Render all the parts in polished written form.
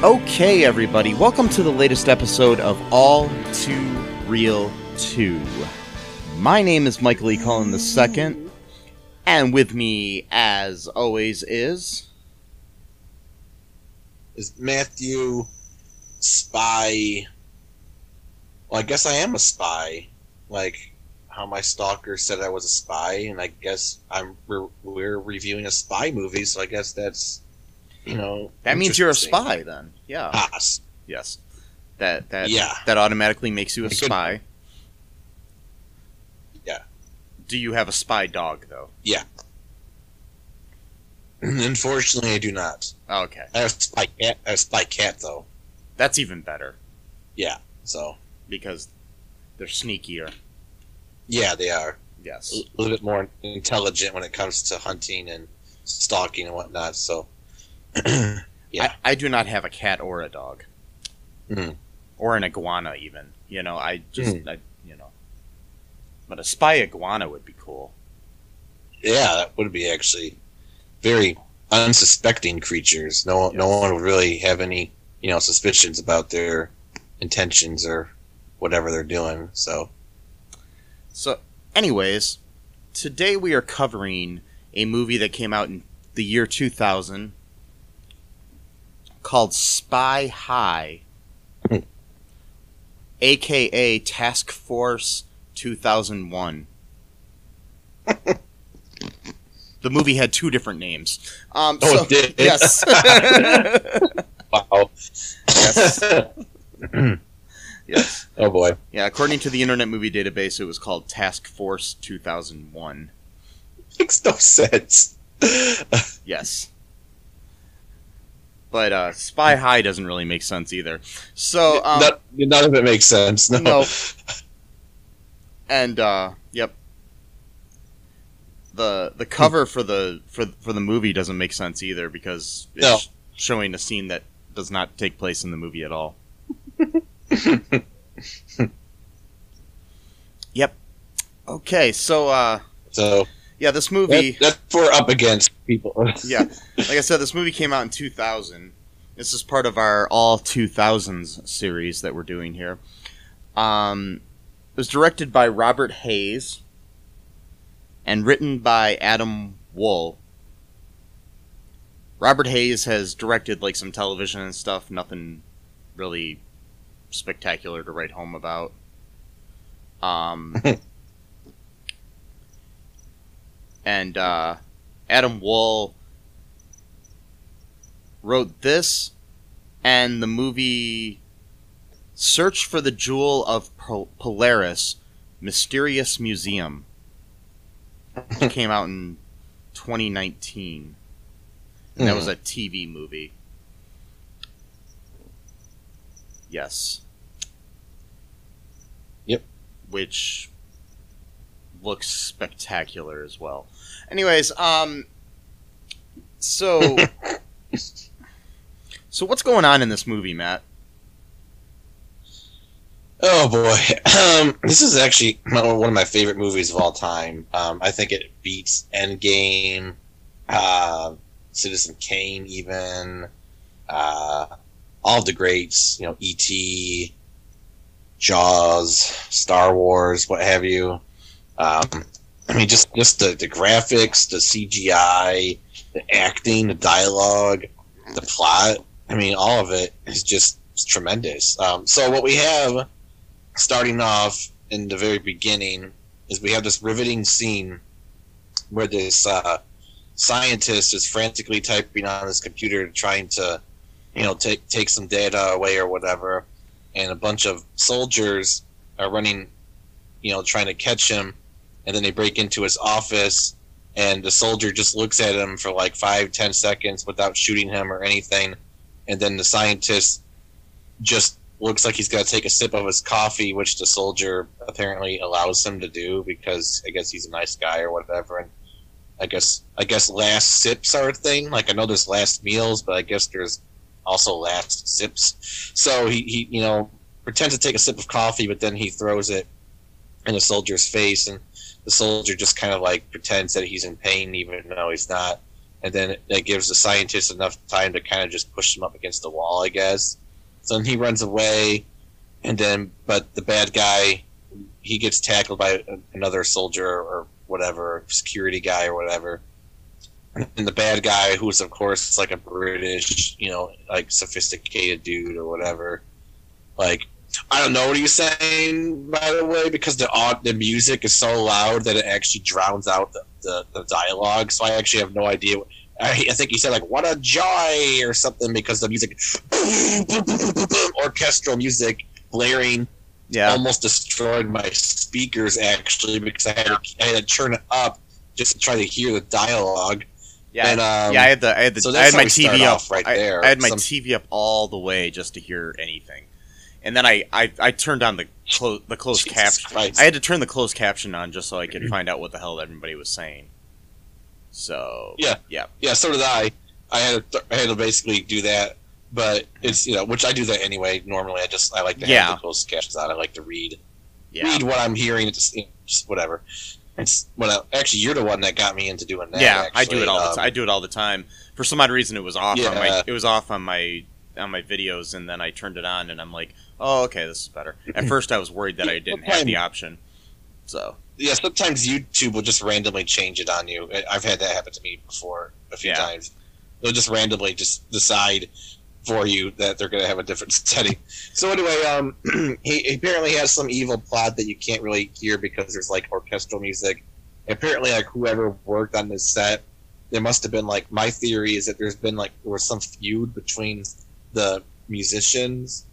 Okay, everybody, welcome to the latest episode of All Too Real 2. My name is Michael E. Cullen II, and with me, as always, is Matthew Spy. Well, I guess I am a spy. Like how my stalker said I was a spy, and I guess we're reviewing a spy movie, so I guess that's... that means you're a spy, then. Yeah. Pass. Yes. That automatically makes you a spy. Yeah. Do you have a spy dog, though? Yeah. Unfortunately, I do not. Oh, okay. I have a spy cat, though. That's even better. Yeah. So. Because they're sneakier. Yeah, they are. Yes. A little bit more intelligent when it comes to hunting and stalking and whatnot. So. Yeah. I do not have a cat or a dog. Mm. Or an iguana, even. But a spy iguana would be cool. Yeah, that would be actually very unsuspecting creatures. No one would really have any, suspicions about their intentions or whatever they're doing. So, anyways, today we are covering a movie that came out in the year 2000 called Spy High, aka Task Force 2001. The movie had two different names. It did? Yes. Wow. Yes. Yes. Oh boy. Yeah, according to the Internet Movie Database, it was called Task Force 2001. Makes no sense. Yes. But Spy High doesn't really make sense either. So none of it makes sense. No. And yep. The cover for the movie doesn't make sense either because it's showing a scene that does not take place in the movie at all. Yep. Okay, so yeah, this movie... That's for up against people. Yeah. Like I said, this movie came out in 2000. This is part of our All2000s series that we're doing here. It was directed by Robert Hayes and written by Adam Wool. Robert Hayes has directed like some television and stuff. Nothing really spectacular to write home about. And Adam Wool wrote this and the movie Search for the Jewel of Polaris, Mysterious Museum. It came out in 2019. And that was a TV movie. Yes. Yep. Which looks spectacular as well. Anyways, so what's going on in this movie, Matt? Oh boy, this is actually one of my favorite movies of all time. I think it beats Endgame, Citizen Kane, even all of the greats. E.T., Jaws, Star Wars, what have you. Just the graphics, the CGI, the acting, the dialogue, the plot. All of it is just tremendous. So what we have, starting off in the very beginning, is we have this riveting scene where this scientist is frantically typing on his computer trying to, take some data away or whatever, and a bunch of soldiers are running, trying to catch him, and then they break into his office, and the soldier just looks at him for like 5-10 seconds without shooting him or anything, and then the scientist just looks like he's got to take a sip of his coffee, which the soldier apparently allows him to do because I guess he's a nice guy or whatever. And I guess last sips are a thing. Like, I know there's last meals, but I guess there's also last sips. So he pretends to take a sip of coffee, but then he throws it in the soldier's face, and the soldier just kind of like pretends that he's in pain even though he's not. And then that gives the scientist enough time to kind of just push him up against the wall, I guess. So then he runs away, but the bad guy, he gets tackled by another soldier or whatever, security guy or whatever. And the bad guy, who's of course like a British, like sophisticated dude or whatever, like, I don't know what he's saying, by the way, because the music is so loud that it actually drowns out the dialogue. So I actually have no idea. I think he said like "what a joy" or something because the music, orchestral music blaring, almost destroyed my speakers actually because I had to turn it up just to try to hear the dialogue. Yeah, and, I had my TV up right there. I had my TV up all the way just to hear anything. And then I turned on the closed caption. I had to turn the closed caption on just so I could find out what the hell everybody was saying. So yeah. So did I. I had to basically do that, but it's which I do that anyway. Normally, I like to have the closed captions on. I like to read what I'm hearing. It's just whatever. Actually, you're the one that got me into doing that. Yeah, actually. I do it all the time. I do it all the time. For some odd reason, it was off on my videos, and then I turned it on, and I'm like, oh, okay, this is better. At first, I was worried that I didn't have the option. So yeah, sometimes YouTube will just randomly change it on you. I've had that happen to me before a few times. They'll just randomly just decide for you that they're going to have a different setting. So anyway, he apparently has some evil plot that you can't really hear because there's like orchestral music. Apparently, like whoever worked on this set, there must have been like, my theory is that there was some feud between the musicians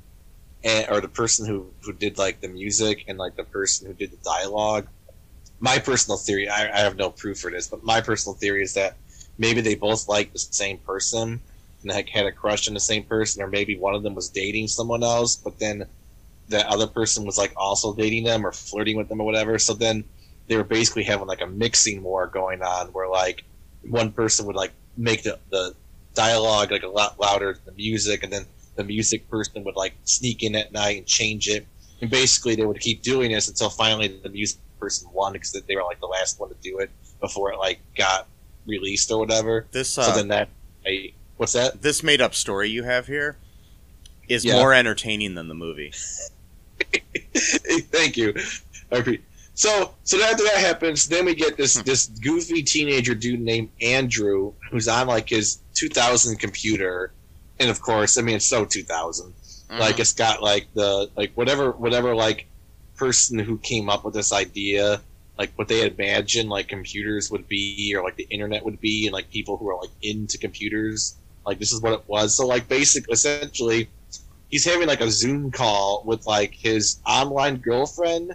or the person who did like the music and like the person who did the dialogue. My personal theory, I have no proof for this, but my personal theory is that maybe they both liked the same person and had a crush on the same person, or maybe one of them was dating someone else, but then that other person was like also dating them or flirting with them or whatever. So then they were basically having like a mixing war going on where like one person would like make the dialogue like a lot louder than the music, and then the music person would like sneak in at night and change it, and basically they would keep doing this until finally the music person won because they were like the last one to do it before it like got released or whatever. What's that? This made up story you have here is more entertaining than the movie. Thank you. I agree. So after that happens, then we get this goofy teenager dude named Andrew who's on like his 2000 computer, and of course, I mean, it's so 2000. Like it's got like the whatever like person who came up with this idea, like what they imagined like computers would be or like the internet would be, and like people who are like into computers, like this is what it was. So like essentially, he's having like a Zoom call with like his online girlfriend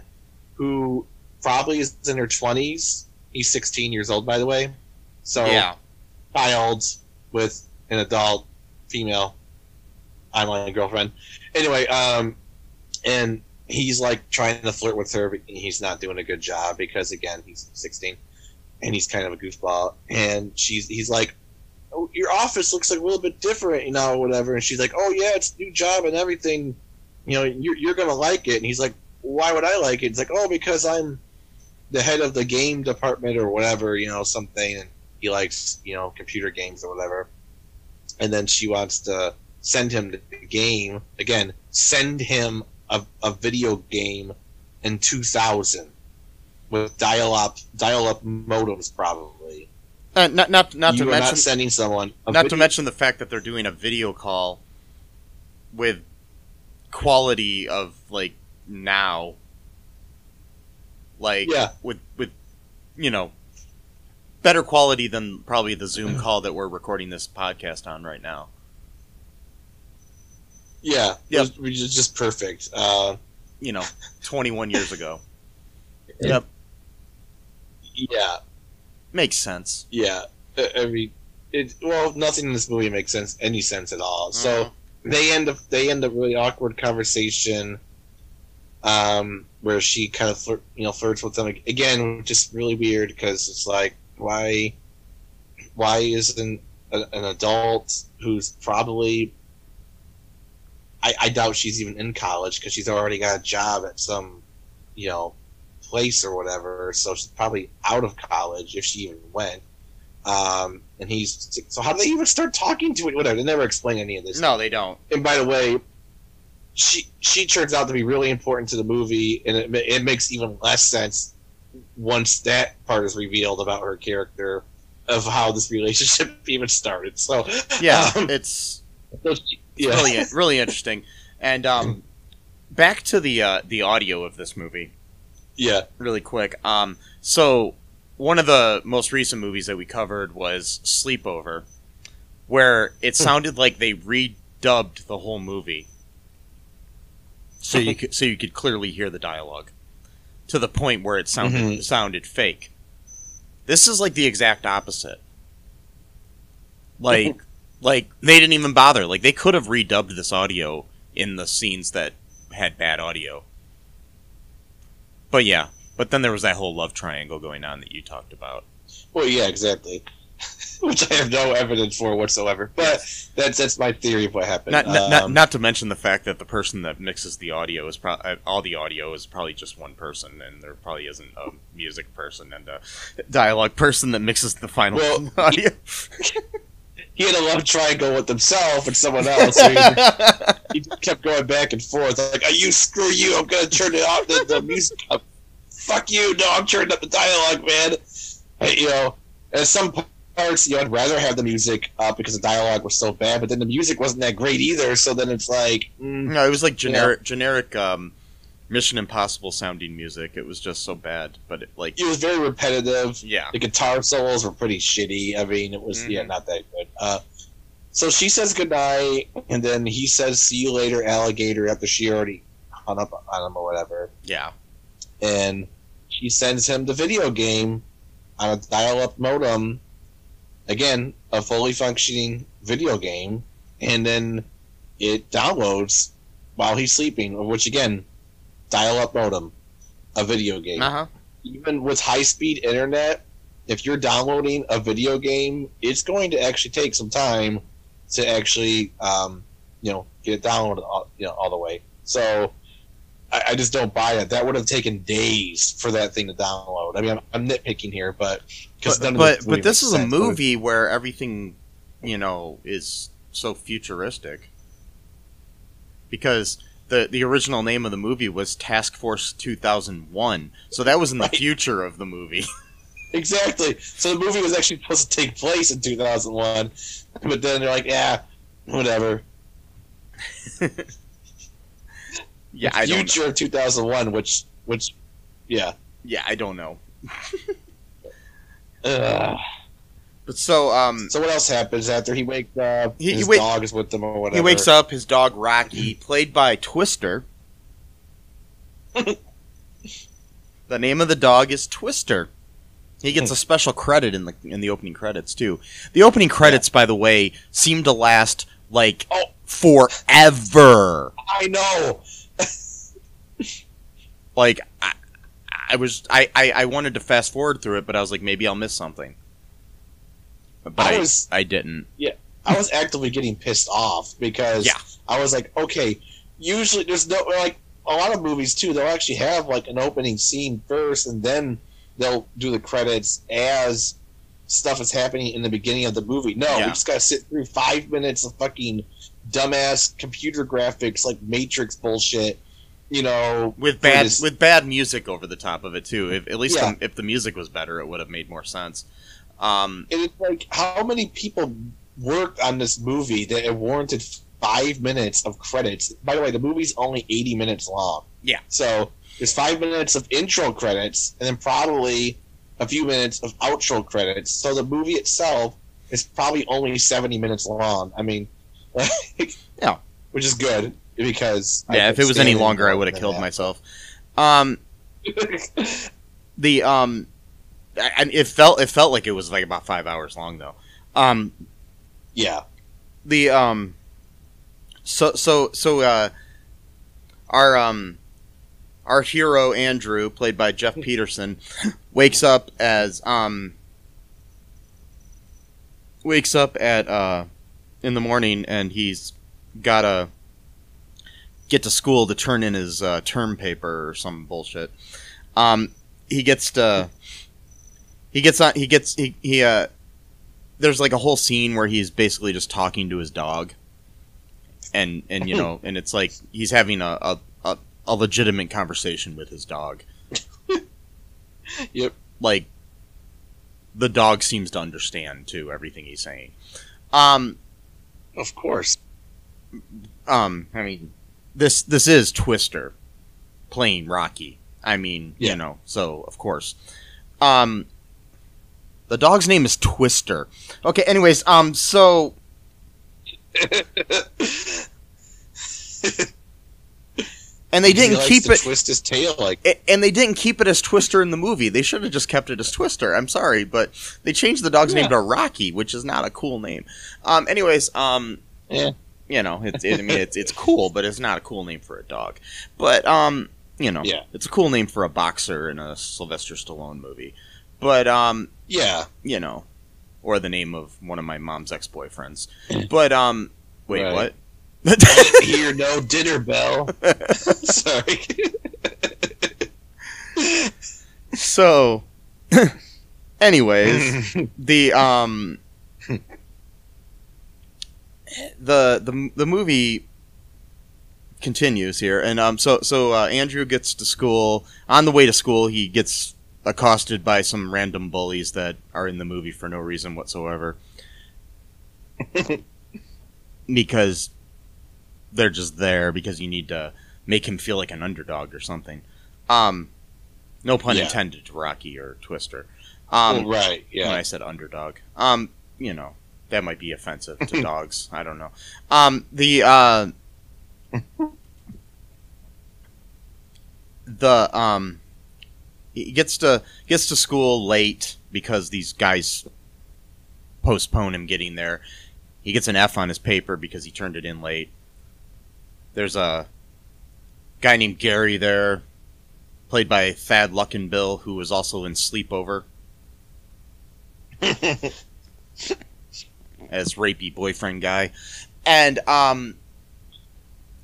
who probably is in her 20s. He's 16 years old, by the way. So child with an adult female online girlfriend. Anyway, and he's like trying to flirt with her, but he's not doing a good job because again, he's 16 and he's kind of a goofball. And he's like, "Oh, your office looks like a little bit different, whatever." And she's like, "Oh yeah, it's a new job and everything. You're gonna like it." And he's like, "Why would I like it?" It's like, "Oh, because I'm the head of the game department or whatever, something." And he likes, computer games or whatever. And then she wants to send him the game again. Send him a video game in 2000 with dial-up modems, probably. Not to mention not sending someone. To mention the fact that they're doing a video call with quality of like now, like with better quality than probably the Zoom call that we're recording this podcast on right now. Yeah, which is just perfect. 21 years ago. Yep. Yeah. Makes sense. Yeah. I mean, nothing in this movie makes any sense at all. Mm-hmm. So they end a really awkward conversation, where she kind of flirts with them again, which is really weird because it's like, why isn't an adult who's probably, I doubt she's even in college because she's already got a job at some, place or whatever, so she's probably out of college if she even went. And so how do they even start talking to it? Whatever, they never explain any of this. No, they don't. And by the way, she turns out to be really important to the movie, and it makes even less sense once that part is revealed about her character of how this relationship even started. So yeah, it's really really interesting. And back to the audio of this movie. Yeah, really quick. So one of the most recent movies that we covered was Sleepover, where it sounded like they redubbed the whole movie. So you could clearly hear the dialogue to the point where it sounded fake. This is like the exact opposite. Like they didn't even bother. Like they could have redubbed this audio in the scenes that had bad audio. But yeah, but then there was that whole love triangle going on that you talked about. Well, yeah, exactly. Which I have no evidence for whatsoever, but that's my theory of what happened. Not to mention the fact that the person that mixes the audio is all the audio is probably just one person, and there probably isn't a music person and a dialogue person that mixes the final audio. He had a love triangle with himself and someone else. So he kept going back and forth, like, screw you, I'm gonna turn it off the music up. Fuck you, no, I'm turning up the dialogue, man. At some parts, I'd rather have the music up because the dialogue was so bad, but then the music wasn't that great either, so then it's like... No, it was like generic Mission Impossible sounding music. It was just so bad, but it was very repetitive. Yeah. The guitar solos were pretty shitty. I mean, it was, not that good. So she says goodnight, and then he says, see you later, alligator, after she already hung up on him or whatever. Yeah. And she sends him the video game on a dial-up modem. Again, a fully functioning video game, and then it downloads while he's sleeping, which again, dial-up modem, a video game. Uh-huh. Even with high-speed internet, if you're downloading a video game, it's going to actually take some time to actually, get it downloaded, all the way. So I just don't buy it. That would have taken days for that thing to download. I mean, I'm nitpicking here, but this is a movie where everything, is so futuristic. Because the original name of the movie was Task Force 2001, so that was in the future of the movie. Exactly. So the movie was actually supposed to take place in 2001, but then they're like, yeah, whatever. Yeah, future of 2001, which, yeah. Yeah, I don't know. But so what else happens after he wakes up? His dog is with him or whatever. He wakes up, his dog Rocky, played by Twister. The name of the dog is Twister. He gets a special credit in the opening credits too. The opening credits, by the way, seem to last forever. I know. I wanted to fast forward through it, but I was like, maybe I'll miss something. But I didn't. Yeah, I was actively getting pissed off because I was like, okay, usually there's no, like, a lot of movies too, they'll actually have like an opening scene first and then they'll do the credits as stuff is happening in the beginning of the movie. No, we just gotta sit through 5 minutes of fucking dumbass computer graphics, like Matrix bullshit, with bad music over the top of it too. If the music was better, it would have made more sense. And it's like, how many people worked on this movie that it warranted 5 minutes of credits? By the way, the movie's only 80 minutes long. Yeah. So there's 5 minutes of intro credits, and then probably a few minutes of outro credits. So the movie itself is probably only 70 minutes long. I mean, which is good. because yeah, if it was any longer, I would have killed myself. It felt like it was like about 5 hours long though. Yeah. Our hero Andrew, played by Jeff Peterson, wakes up at in the morning, and he's gotta get to school to turn in his term paper or some bullshit. There's like a whole scene where he's basically just talking to his dog, and you know, and it's like he's having a legitimate conversation with his dog. Yep. Like, the dog seems to understand too everything he's saying. Of course. I mean, this is Twister playing Rocky. I mean, yeah. You know, so of course. The dog's name is Twister. Okay, anyways, so and they didn't keep it twist his tail like, and they didn't keep it as Twister in the movie. They should have just kept it as Twister. I'm sorry, but they changed the dog's name to Rocky, which is not a cool name. Anyways, yeah. You know, it's cool, but it's not a cool name for a dog. But you know, yeah. It's a cool name for a boxer in a Sylvester Stallone movie. But yeah, you know, or the name of one of my mom's ex-boyfriends. But wait, right. What? I didn't hear no dinner bell. Sorry. So, anyways, the movie continues here, and so Andrew gets to school. On the way to school, he gets accosted by some random bullies that are in the movie for no reason whatsoever, because they're just there because you need to make him feel like an underdog or something. No pun intended to Rocky or Twister. Right, yeah. When I said underdog. You know, that might be offensive to dogs. I don't know. He gets to school late because these guys postpone him getting there. He gets an F on his paper because he turned it in late. There's a guy named Gary there, played by Thad Luckinbill, who was also in Sleepover as rapey boyfriend guy. And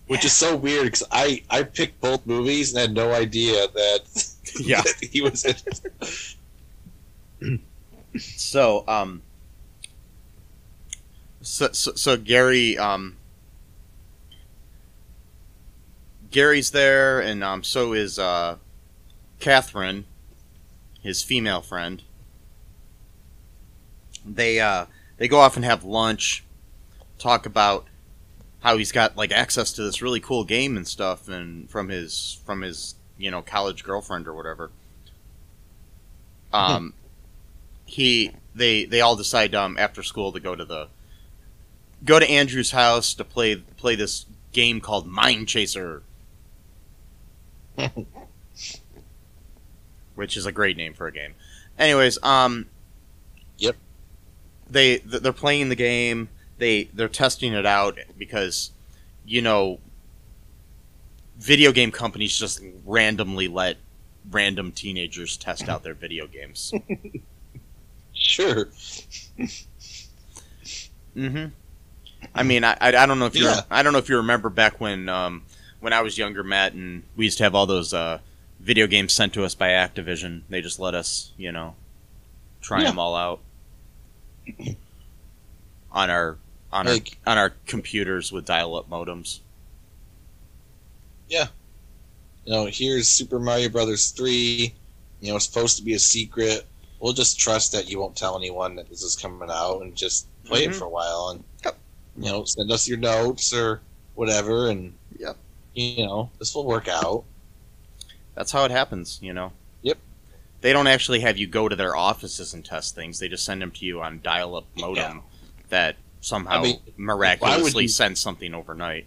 which is so weird because I picked both movies and had no idea that that he was in it. So Gary Gary's there, and so is Catherine, his female friend. They go off and have lunch, talk about how he's got like access to this really cool game and stuff, and from his you know, college girlfriend or whatever. They all decide after school to go to Andrew's house to play this game called Mind Chaser, which is a great name for a game. Anyways, yep. They're playing the game. They're testing it out because, you know, video game companies just randomly let random teenagers test out their video games. Sure. Mm-hmm. I mean, I don't know if I don't know if you remember back when I was younger, Matt, and we used to have all those video games sent to us by Activision. They just let us, you know, try them all out on our computers with dial-up modems. Yeah. You know, here's Super Mario Brothers 3. You know, it's supposed to be a secret. We'll just trust that you won't tell anyone that this is coming out and just play it for a while. And, you know, send us your notes or whatever. And, you know, this will work out. That's how it happens, you know. Yep. They don't actually have you go to their offices and test things. They just send them to you on dial-up modem that somehow miraculously sends something overnight.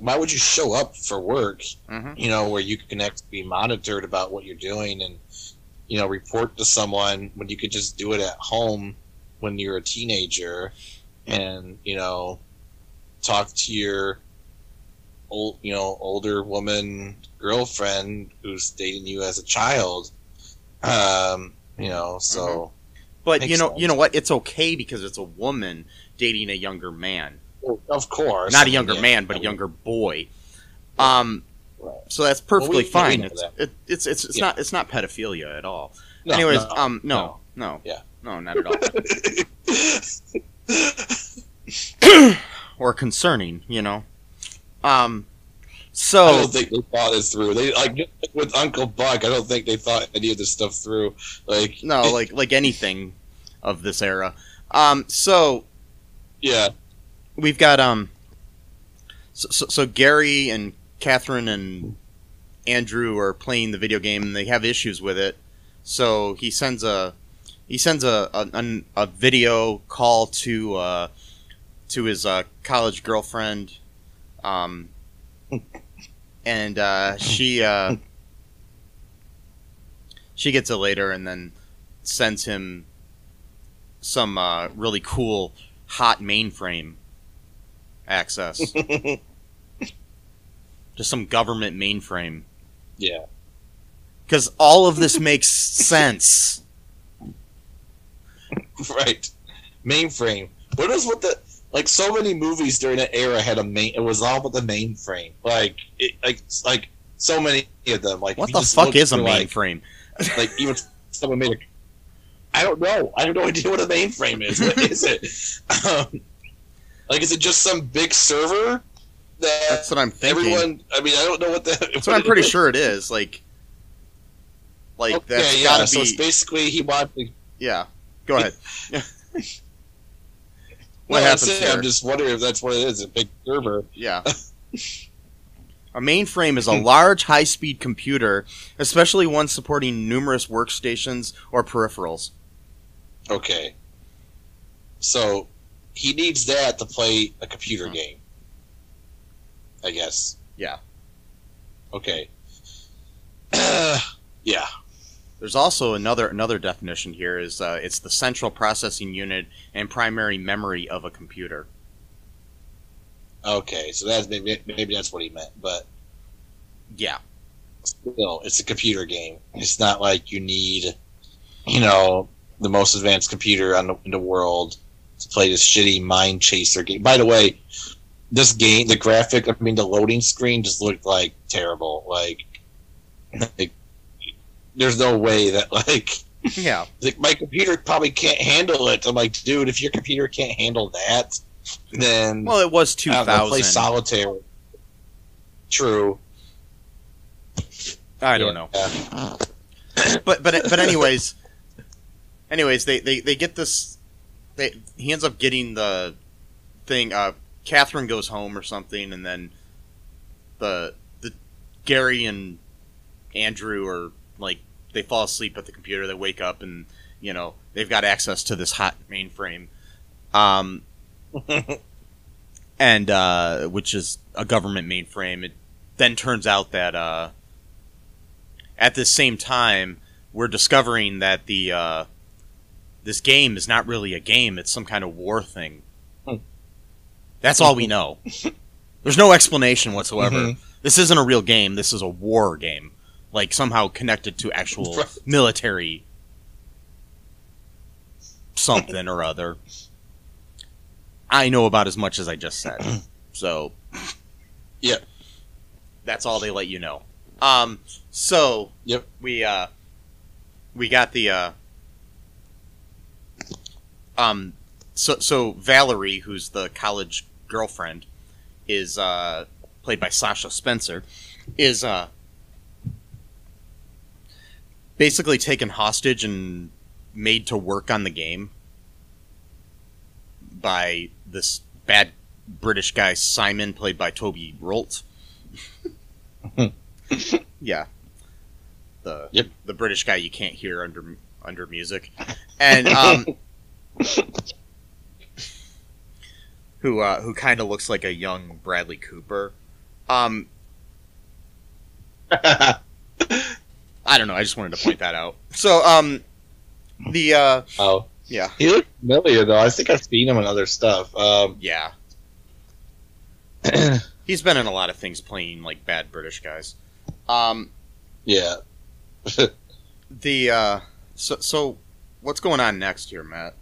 why would you show up for work, Mm-hmm. where you can actually be monitored about what you're doing and, report to someone when you could just do it at home when you're a teenager and, talk to your older woman girlfriend who's dating you as a child. So. But Makes you know sense. what? It's okay because it's a woman dating a younger man. Of course. Not a younger man, but a younger boy. Right. So that's perfectly fine. We know that. It's not pedophilia at all. No, Anyways, no. Yeah. no, not at all. Or concerning, So I don't think they thought it through. They with Uncle Buck. I don't think they thought any of this stuff through. no, like anything of this era. So Yeah. we've got so Gary and Catherine and Andrew are playing the video game and they have issues with it. So he sends a video call to his college girlfriend, and she gets it later and then sends him some really cool hot mainframe access. Just some government mainframe. Yeah. Because all of this makes sense. Right. Mainframe. What is with the so many movies during that era had it was all about the mainframe. So many of them. What the fuck is a through, mainframe? Even someone made I don't know. I have no idea what a mainframe is. What is it? Is it just some big server? That's what I'm thinking. Everyone. I mean, I don't know what the. That's what I'm pretty sure it is. That's gotta be. So it's basically he wanted to. Yeah. Go ahead. What happens here? I'm just wondering if that's what it is. A big server. Yeah. A mainframe is a large, high-speed computer, especially one supporting numerous workstations or peripherals. Okay. So he needs that to play a computer game. I guess. Yeah. Okay. Yeah. There's also another definition here is it's the central processing unit and primary memory of a computer. Okay, so that's maybe that's what he meant, but yeah, still, it's a computer game. It's not like you need, the most advanced computer in the world to play this shitty Mind Chaser game. By the way, this game, the loading screen just looked terrible. There's no way that yeah, my computer probably can't handle it. I'm like, dude, if your computer can't handle that, then it was 2000. Play solitaire. True. I don't know. Yeah. But anyways, they get this. He ends up getting the thing. Catherine goes home or something, and then the Gary and Andrew are they fall asleep at the computer. They wake up and they've got access to this hot mainframe, and which is a government mainframe. It then turns out that at the same time we're discovering that this game is not really a game. It's some kind of war thing. That's all we know. There's no explanation whatsoever. Mm-hmm. This isn't a real game. This is a war game. Somehow connected to actual military something or other. I know about as much as I just said. So, yeah. That's all they let you know. So, yep. We got the, So Valerie, who's the college girlfriend, is, played by Sasha Spencer, is, basically taken hostage and made to work on the game by this bad British guy Simon, played by Toby Rolt. Yeah, the British guy you can't hear under music, and who kind of looks like a young Bradley Cooper. Um, I don't know. I just wanted to point that out. So, Oh, yeah, he looked familiar though. I think I've seen him in other stuff. yeah, he's been in a lot of things playing like bad British guys. Yeah. So what's going on next here, Matt?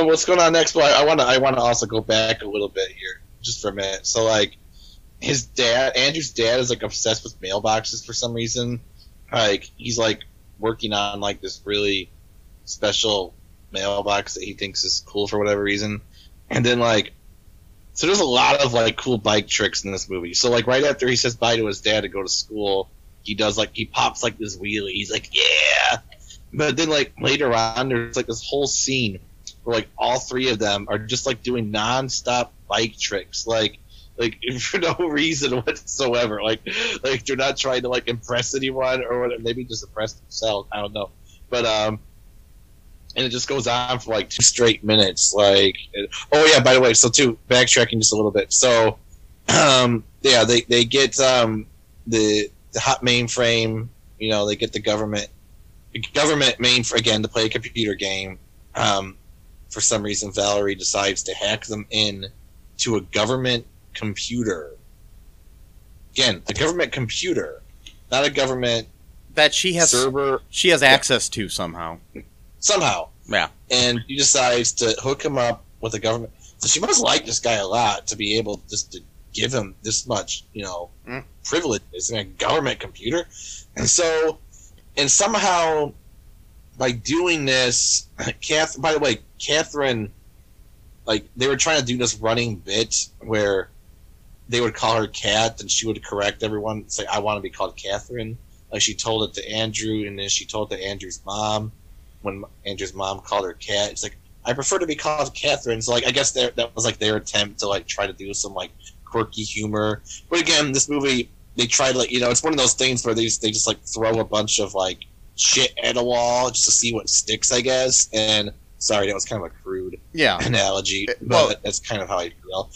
What's going on next? Well, I want to also go back a little bit here, just for a minute. So, like, Andrew's dad is like obsessed with mailboxes for some reason. Like, he's like working on like this really special mailbox that he thinks is cool for whatever reason. And then like, so there's a lot of like cool bike tricks in this movie. So like right after he says bye to his dad to go to school, he pops like this wheelie. He's like, yeah. But then like later on, there's like this whole scene where like all three of them are just like doing nonstop bike tricks, like for no reason whatsoever. Like they're not trying to like impress anyone or whatever. Maybe just impress themselves. I don't know. But and it just goes on for like 2 straight minutes. Like, oh yeah, by the way, so too, backtracking just a little bit. So yeah, they get the hot mainframe. You know, they get the government mainframe again to play a computer game. For some reason, Valerie decides to hack them in to a government computer. Again, a government computer, not a government that she has server. She has access to somehow. Yeah. And she decides to hook him up with a government. So she must like this guy a lot to be able just to give him this much, privilege. It's in a government computer. And somehow by doing this, by the way, Catherine, like, they were trying to do this running bit where they would call her Kat and she would correct everyone. It's like, I want to be called Catherine. Like, she told it to Andrew, and then she told it to Andrew's mom. When Andrew's mom called her Kat, it's like, I prefer to be called Catherine. So, like, I guess that was, like, their attempt to, like, try to do some, like, quirky humor. But again, this movie, they try to, like, it's one of those things where they just like, throw a bunch of, like, shit at a wall just to see what sticks, I guess. And, sorry, that was kind of a crude analogy, but that's kind of how I feel.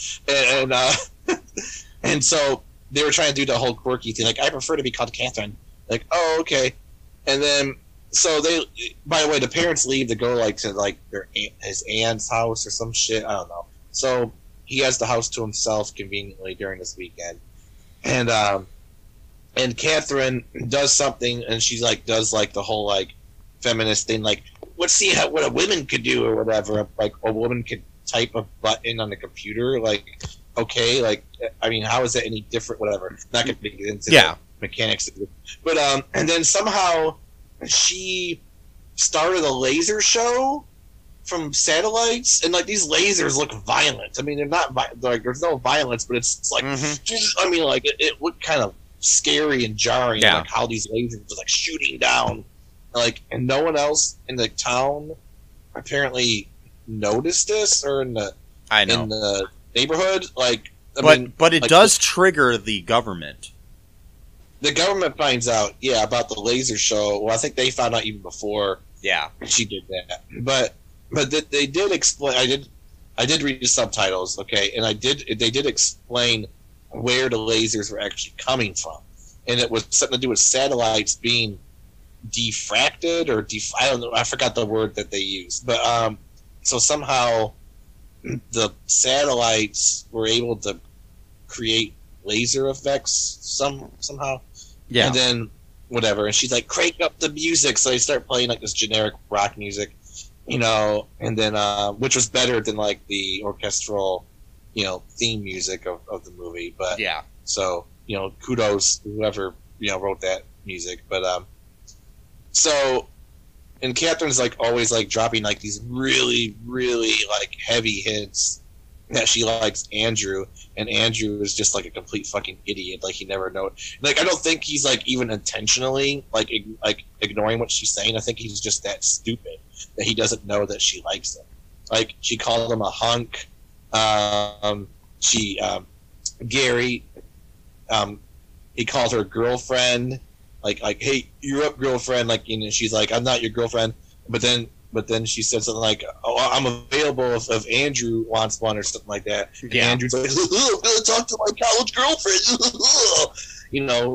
And so they were trying to do the whole quirky thing. Like, I prefer to be called Catherine. Like, oh, okay. And then, so they, by the way, the parents leave to go, like, to, like, his aunt's house or some shit. I don't know. So he has the house to himself conveniently during this weekend. And Catherine does something, and she's, like, does, like, the whole, like, feminist thing, like, let's see what a woman could do or whatever. Like, a woman could type a button on the computer. Like, okay, like, I mean, how is that any different? Whatever. Not going to get into the mechanics. But, and then somehow she started a laser show from satellites, and, like, these lasers look violent. I mean, they're not, like, there's no violence, but it's like, I mean, like, it looked kind of scary and jarring, like, how these lasers are, like, shooting down. Like, and no one else in the town apparently noticed this, or in the neighborhood. Like, but it does trigger the government. The government finds out, about the laser show. Well, I think they found out even before. Yeah, she did that. But they did explain. I did read the subtitles, okay, and they did explain where the lasers were actually coming from, and it was something to do with satellites being diffracted or I don't know, I forgot the word that they used, but so somehow the satellites were able to create laser effects somehow, and then whatever, and she's like, crank up the music, so they start playing like this generic rock music, and then which was better than like the orchestral theme music of the movie, but so kudos to whoever wrote that music, but so, and Catherine's like always like dropping like these really, really like heavy hints that she likes Andrew, and Andrew is just like a complete fucking idiot. Like, he never knows. Like, I don't think he's like even intentionally like ignoring what she's saying. I think he's just that stupid that he doesn't know that she likes him. Like, she called him a hunk. Gary, he called her girlfriend. Like, hey, you're up, girlfriend. Like, she's like, I'm not your girlfriend. But then but then she said something like, "Oh, I'm available if Andrew wants one," or something like that. And Andrew's like, "I'm gonna talk to my college girlfriend,"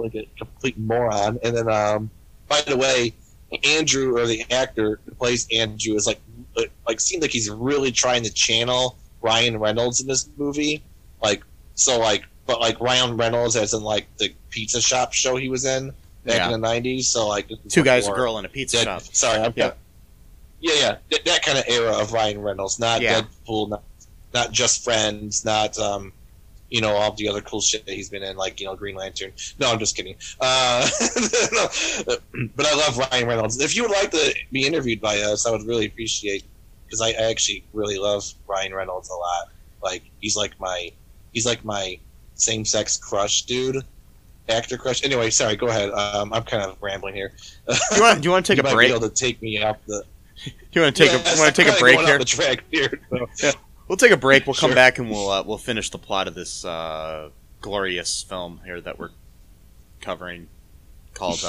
like a complete moron. And then, by the way, Andrew, or the actor who plays Andrew, is like seems like he's really trying to channel Ryan Reynolds in this movie, but Ryan Reynolds as in like the pizza shop show he was in back in the 90s. So like Two Guys, a Girl in a Pizza Shop. Sorry, that kind of era of Ryan Reynolds, not Deadpool, not Just Friends, not all the other cool shit that he's been in, like Green Lantern. No, I'm just kidding. But I love Ryan Reynolds. If you would like to be interviewed by us, I would really appreciate, because I actually really love Ryan Reynolds a lot. Like he's like my same-sex crush, dude. Actor crush. Anyway, sorry. Go ahead. I'm kind of rambling here. Do you want to take a break? Be able to take me off the. Do you want to take a break here? The track here, so. Yeah. We'll take a break. We'll come back and we'll finish the plot of this glorious film here that we're covering, called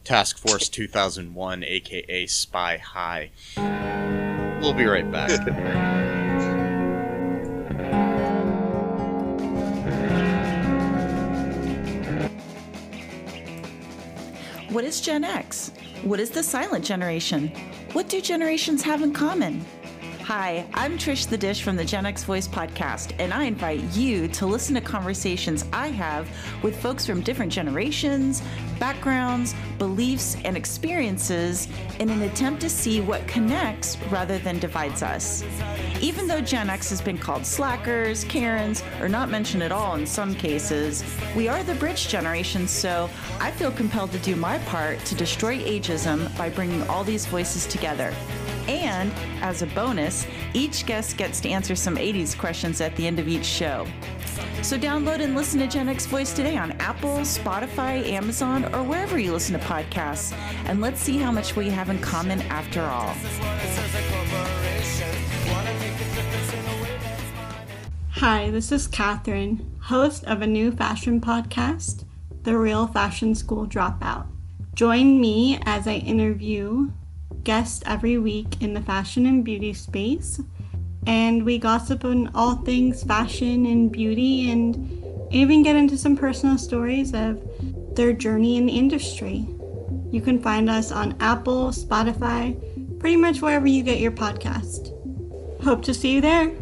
Task Force 2001, aka Spy High. We'll be right back. What is Gen X? What is the silent generation? What do generations have in common? Hi, I'm Trish the Dish from the Gen X Voice podcast, and I invite you to listen to conversations I have with folks from different generations, backgrounds, beliefs, and experiences in an attempt to see what connects rather than divides us. Even though Gen X has been called slackers, Karens, or not mentioned at all in some cases, we are the bridge generation, so I feel compelled to do my part to destroy ageism by bringing all these voices together. And, as a bonus, each guest gets to answer some 80s questions at the end of each show. So download and listen to Gen X Voice today on Apple, Spotify, Amazon, or wherever you listen to podcasts. And let's see how much we have in common after all. Hi, this is Catherine, host of a new fashion podcast, The Real Fashion School Dropout. Join me as I interview guests every week in the fashion and beauty space, and we gossip on all things fashion and beauty, and even get into some personal stories of their journey in the industry. You can find us on Apple, Spotify, pretty much wherever you get your podcast. Hope to see you there.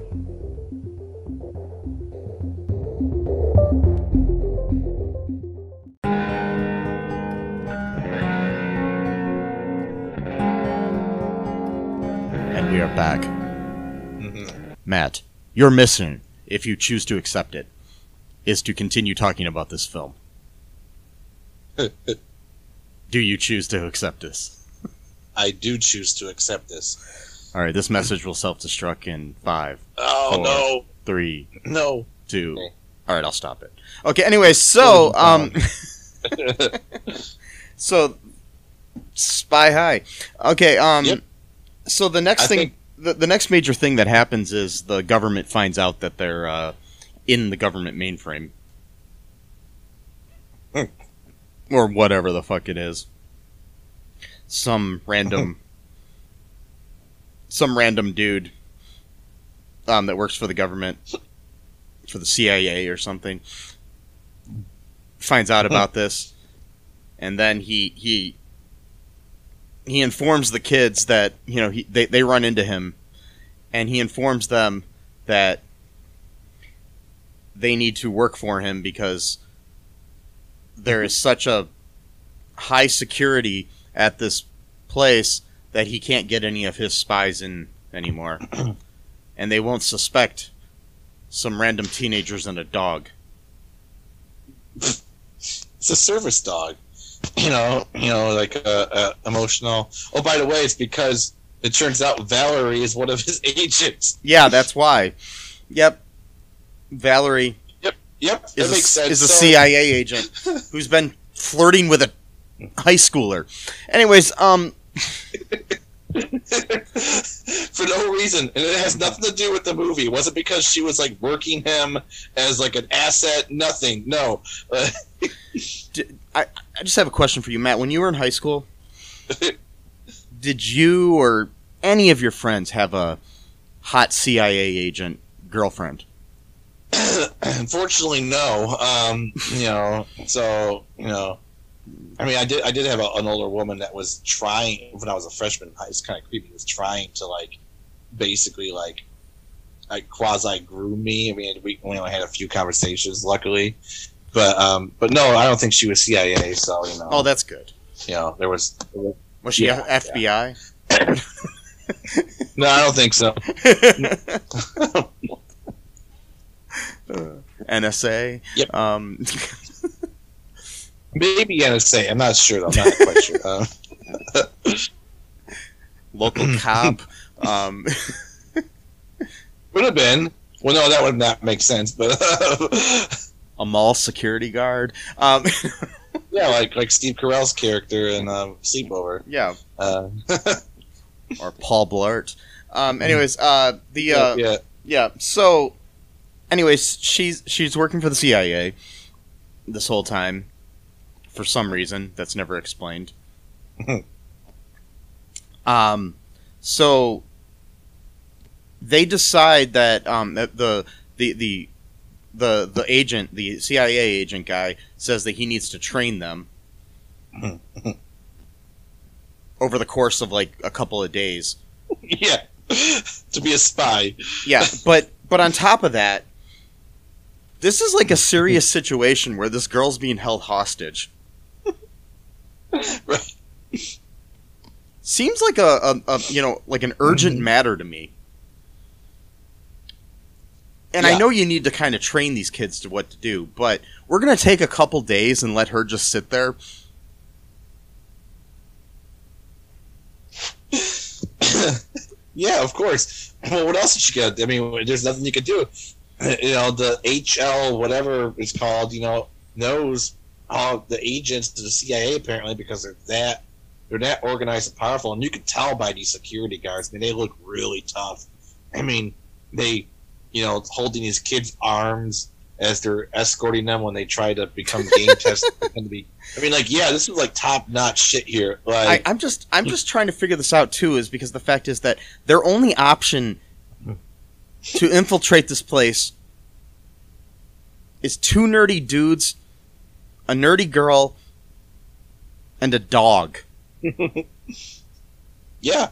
We are back. Matt, your mission, if you choose to accept it, is to continue talking about this film. Do you choose to accept this? I do choose to accept this. Alright, this message will self-destruct in 5, 3, 2. Okay. Alright, I'll stop it. Okay, anyway, so, so, Spy High. Okay, Yep. So the next the next major thing that happens is the government finds out that they're in the government mainframe, or whatever the fuck it is. Some random dude that works for the government, for the CIA or something, finds out about this, and then he informs the kids that, they run into him, and he informs them that they need to work for him because there is such a high security at this place that he can't get any of his spies in anymore. And they won't suspect some random teenagers and a dog. It's a service dog. Like emotional. Oh, by the way, it's because it turns out Valerie is one of his agents. Yeah, that's why. Yep. Valerie. Yep. That makes sense. Is a CIA agent who's been flirting with a high schooler. Anyways, for no reason, and it has nothing to do with the movie. It wasn't because she was like working him as like an asset. Nothing. No. I just have a question for you, Matt. When you were in high school, did you or any of your friends have a hot CIA agent girlfriend? Unfortunately, no. I mean, I did have an older woman that was trying when I was a freshman. It's kind of creepy. Was trying to basically quasi groom me. I mean, we only had a few conversations, luckily, but no, I don't think she was CIA. So Oh, that's good. There was. Was she FBI? Yeah. No, I don't think so. NSA. Yep. Maybe NSA. I'm not sure. I'm not quite sure. Local cop. Would have been. Well, no, that would not make sense. But a mall security guard. Yeah, like Steve Carell's character in Sleepover. Yeah. Or Paul Blart. Anyways, yeah. So, anyways, she's working for the CIA this whole time for some reason that's never explained. So they decide that the agent, the CIA agent guy, says that he needs to train them over the course of a couple of days. Yeah, to be a spy. Yeah, but on top of that, this is a serious situation where this girl's being held hostage. Right. Seems like an urgent matter to me. And Yeah. I know you need to kind of train these kids to what to do, but we're going to take a couple days and let her just sit there. Yeah, of course. Well, what else did you get? I mean, there's nothing you could do. The HL, whatever it's called, knows all the agents to the CIA apparently because they're that organized and powerful, and you can tell by these security guards. I mean, they look really tough. I mean, they, holding these kids' arms as they're escorting them when they try to become game testers. This is top-notch shit here. I'm just trying to figure this out too, is because the fact is that their only option to infiltrate this place is two nerdy dudes, a nerdy girl, and a dog. Yeah.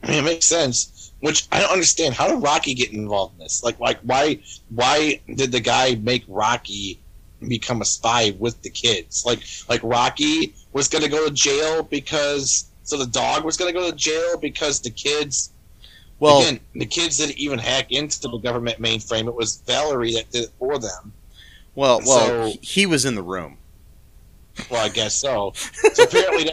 I mean, it makes sense. Which I don't understand. How did Rocky get involved in this? Why did the guy make Rocky become a spy with the kids? Like Rocky was going to go to jail so the dog was going to go to jail because the kids. Well, again, the kids didn't even hack into the government mainframe. It was Valerie that did it for them. Well, he was in the room. Well, I guess so. So apparently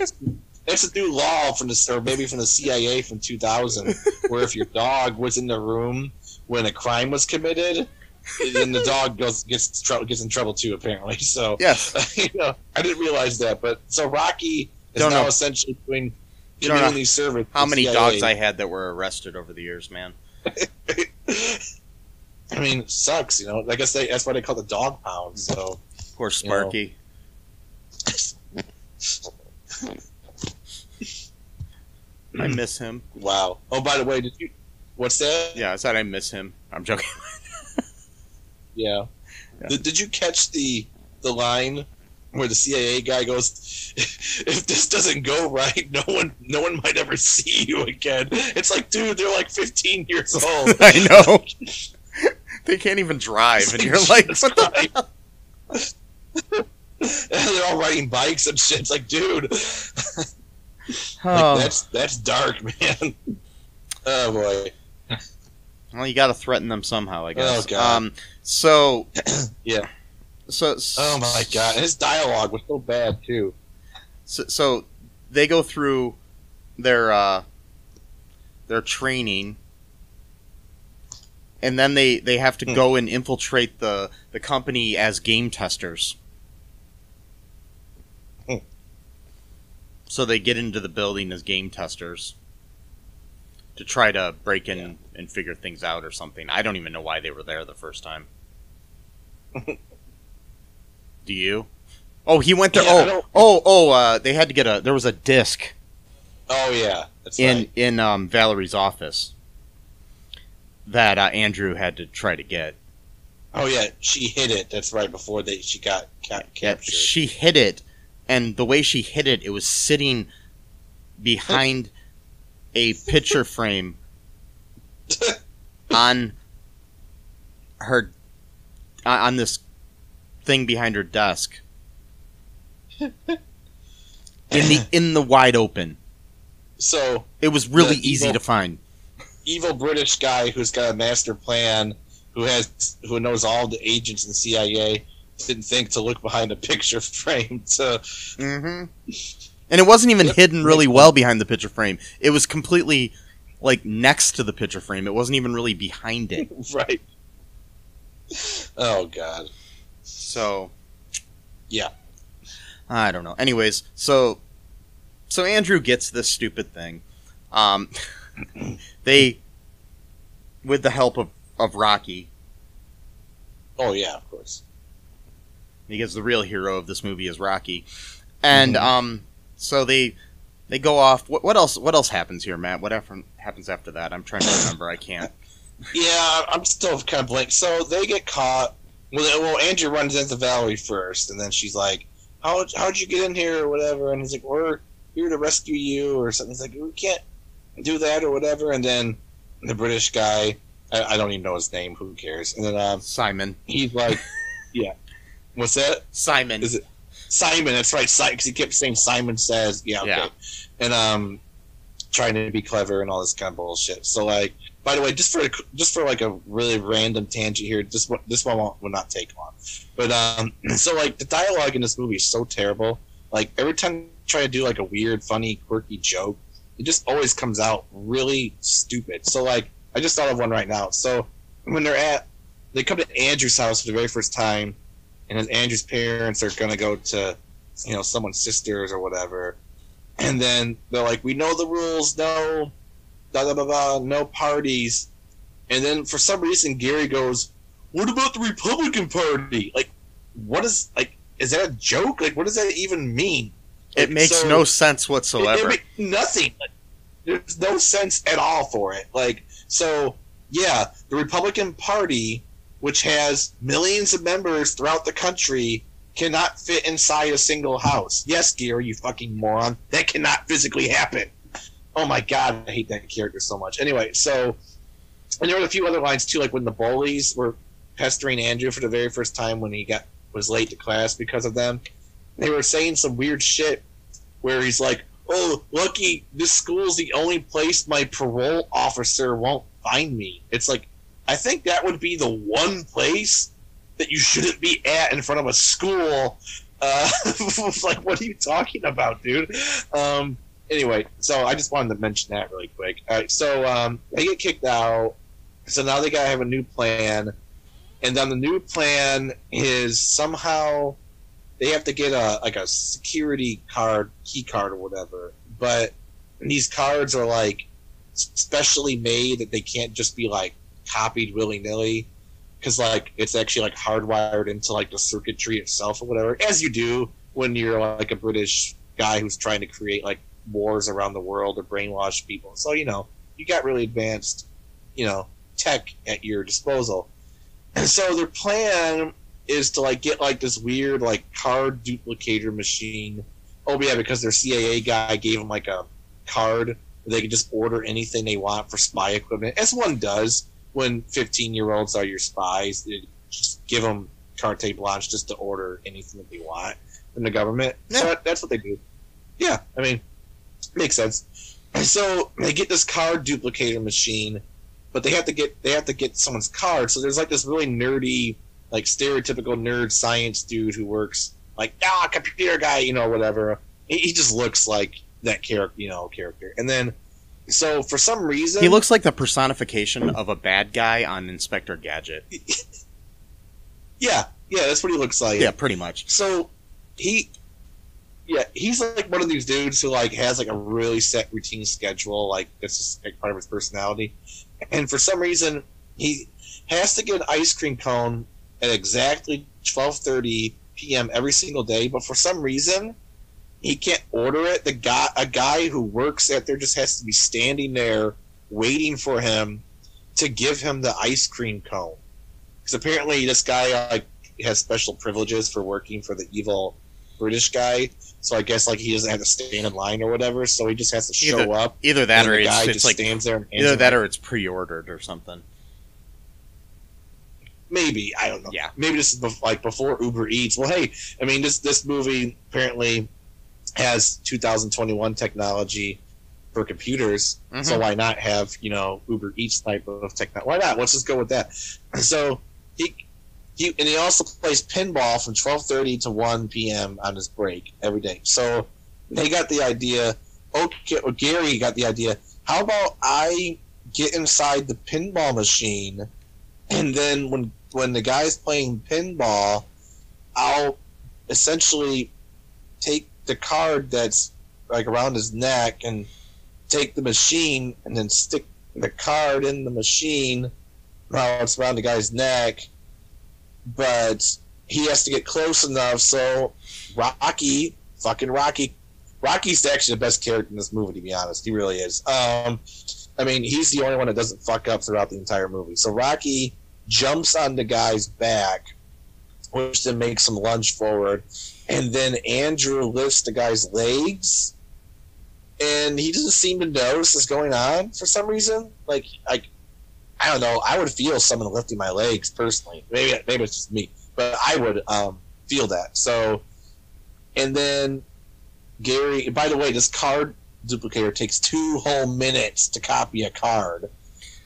that's a new law from maybe from the CIA from 2000, where if your dog was in the room when a crime was committed, then the dog gets in trouble too. Apparently, so yes, I didn't realize that. But so Rocky is now essentially doing community service. How many dogs I had that were arrested over the years, man? I mean, it sucks. I guess that's why they call the dog pound. So poor Sparky. I miss him. Wow. Oh, by the way, what's that? Yeah, I said I miss him. I'm joking. Yeah. Did you catch the line where the CIA guy goes, "If this doesn't go right, no one might ever see you again"? It's dude, they're 15 years old. I know. They can't even drive, and you're like, what the hell? They're all riding bikes and shit. It's dude. That's dark, man. Oh boy. Well, you got to threaten them somehow, I guess. Oh god. So yeah. So. Oh my god, and his dialogue was so bad too. So they go through their training, and then they have to go and infiltrate the company as game testers. So they get into the building as game testers to try to break in and figure things out or something. I don't even know why they were there the first time. Do you? Oh, he went there. Yeah, they had to get there was a disc. Oh yeah, That's right. in Valerie's office that Andrew had to try to get. Oh yeah, she hid it. That's right, before she got captured. She hid it, and the way she hid it, it was sitting behind a picture frame on this thing behind her desk. In the wide open. So it was really easy to find. Evil British guy who's got a master plan, who knows all the agents in the CIA, didn't think to look behind a picture frame to. Mm-hmm. And it wasn't even hidden really well behind the picture frame. It was completely like next to the picture frame. It wasn't even really behind it. Right. Oh God. So. Yeah. I don't know. Anyways, so Andrew gets this stupid thing. They, with the help of Rocky. Oh yeah, of course. Because the real hero of this movie is Rocky, and so they go off. What else happens here, Matt? Whatever happens after that, I'm trying to remember. I can't. Yeah, I'm still kind of blank. So they get caught. Well, Andrew runs into Valerie first, and then she's like, How'd you get in here or whatever? And he's like, we're here to rescue you or something. He's like, we can't do that or whatever. And then the British guy, I don't even know his name. Who cares? And then Simon. He's like, yeah. What's that? Simon. Is it Simon? That's right. Because he kept saying Simon Says. Yeah. Okay. Yeah. And trying to be clever and all this kind of bullshit. So like, by the way, just for like a really random tangent here, this one will not take long. But so like the dialogue in this movie is so terrible. Like every time you try to do like a weird, funny, quirky joke, it just always comes out really stupid. So like I just thought of one right now. So when they come to Andrew's house for the very first time, and his Andrew's parents are gonna go to, someone's sisters or whatever, and then they're like, we know the rules, no. Blah, blah, blah, blah, no parties. And then for some reason Gary goes, what about the Republican Party? Like, is that a joke? Like, what does that even mean? It makes no sense whatsoever. It makes nothing. Like, there's no sense at all for it. Like, so, yeah, the Republican Party, which has millions of members throughout the country, cannot fit inside a single house. Yes, Gary, you fucking moron. That cannot physically happen. Oh my God, I hate that character so much. Anyway, so, and there were a few other lines too, like when the bullies were pestering Andrew for the very first time when he was late to class because of them. They were saying some weird shit where he's like, oh, lucky this school's the only place my parole officer won't find me. It's like, I think that would be the one place that you shouldn't be at in front of a school. Like, what are you talking about, dude? Anyway, so I just wanted to mention that really quick. All right, so they get kicked out. So now they gotta have a new plan, and then the new plan is somehow they have to get a security card, key card or whatever. But these cards are like specially made that they can't just be like copied willy nilly, because like it's actually like hardwired into like the circuitry itself or whatever, as you do when you're like a British guy who's trying to create like wars around the world or brainwash people. So, you got really advanced, tech at your disposal. And so their plan is to like get like this weird like card duplicator machine. Oh yeah, because their CIA guy gave them like a card where they can just order anything they want for spy equipment, as one does when 15-year-olds are your spies. They just give them carte blanche just to order anything that they want from the government. Yeah. So that's what they do. Yeah, I mean, makes sense. So they get this card duplicator machine, but they have to get someone's card. So there's like this really nerdy, like stereotypical nerd science dude who works like computer guy, whatever. He just looks like that character. And then, so for some reason, he looks like the personification of a bad guy on Inspector Gadget. Yeah, that's what he looks like. Yeah, pretty much. So he's like one of these dudes who like has like a really set routine schedule, like this is like part of his personality. And for some reason, he has to get an ice cream cone at exactly 12:30 p.m. every single day. But for some reason, he can't order it. A guy who works at there just has to be standing there waiting for him to give him the ice cream cone. Because apparently this guy like has special privileges for working for the evil British guy. So I guess like he doesn't have to stand in line or whatever. So he just has to show up. Either that, or the guy it's just like stands there. And either that, or it's pre-ordered or something. Maybe, I don't know. Yeah. Maybe this is like before Uber Eats. Well, hey, I mean this movie apparently has 2021 technology for computers, so why not have Uber Eats type of technology? Why not? Let's just go with that. So he also plays pinball from 12:30 to 1 p.m. on his break every day. So they got the idea. Okay, or Gary got the idea. How about I get inside the pinball machine, and then when the guy's playing pinball, I'll essentially take the card that's like around his neck and take the machine and then stick the card in the machine while it's around the guy's neck. But he has to get close enough so Rocky's actually the best character in this movie, to be honest. He really is. I mean, he's the only one that doesn't fuck up throughout the entire movie. So Rocky jumps on the guy's back, which then makes him lunge forward, and then Andrew lifts the guy's legs, and he doesn't seem to notice what's going on for some reason. Like I don't know. I would feel someone lifting my legs personally. Maybe it's just me, but I would feel that. So, and then Gary. By the way, this card duplicator takes 2 whole minutes to copy a card.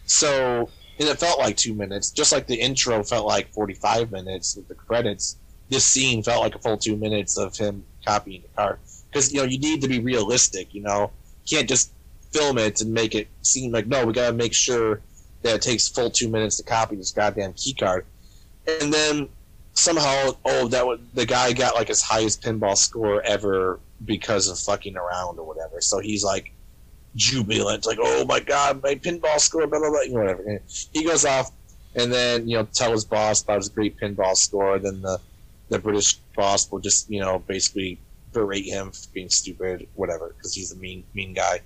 So. And it felt like 2 minutes, just like the intro felt like 45 minutes with the credits. This scene felt like a full 2 minutes of him copying the card. Because, you need to be realistic, You can't just film it and make it seem like, no, we got to make sure that it takes full 2 minutes to copy this goddamn key card. And then somehow, the guy got like his highest pinball score ever because of fucking around or whatever. So he's like, jubilant, like, oh my god, my pinball score, blah blah blah, whatever. And he goes off, and then tell his boss about his great pinball score. Then the British boss will just basically berate him for being stupid, whatever, because he's a mean guy.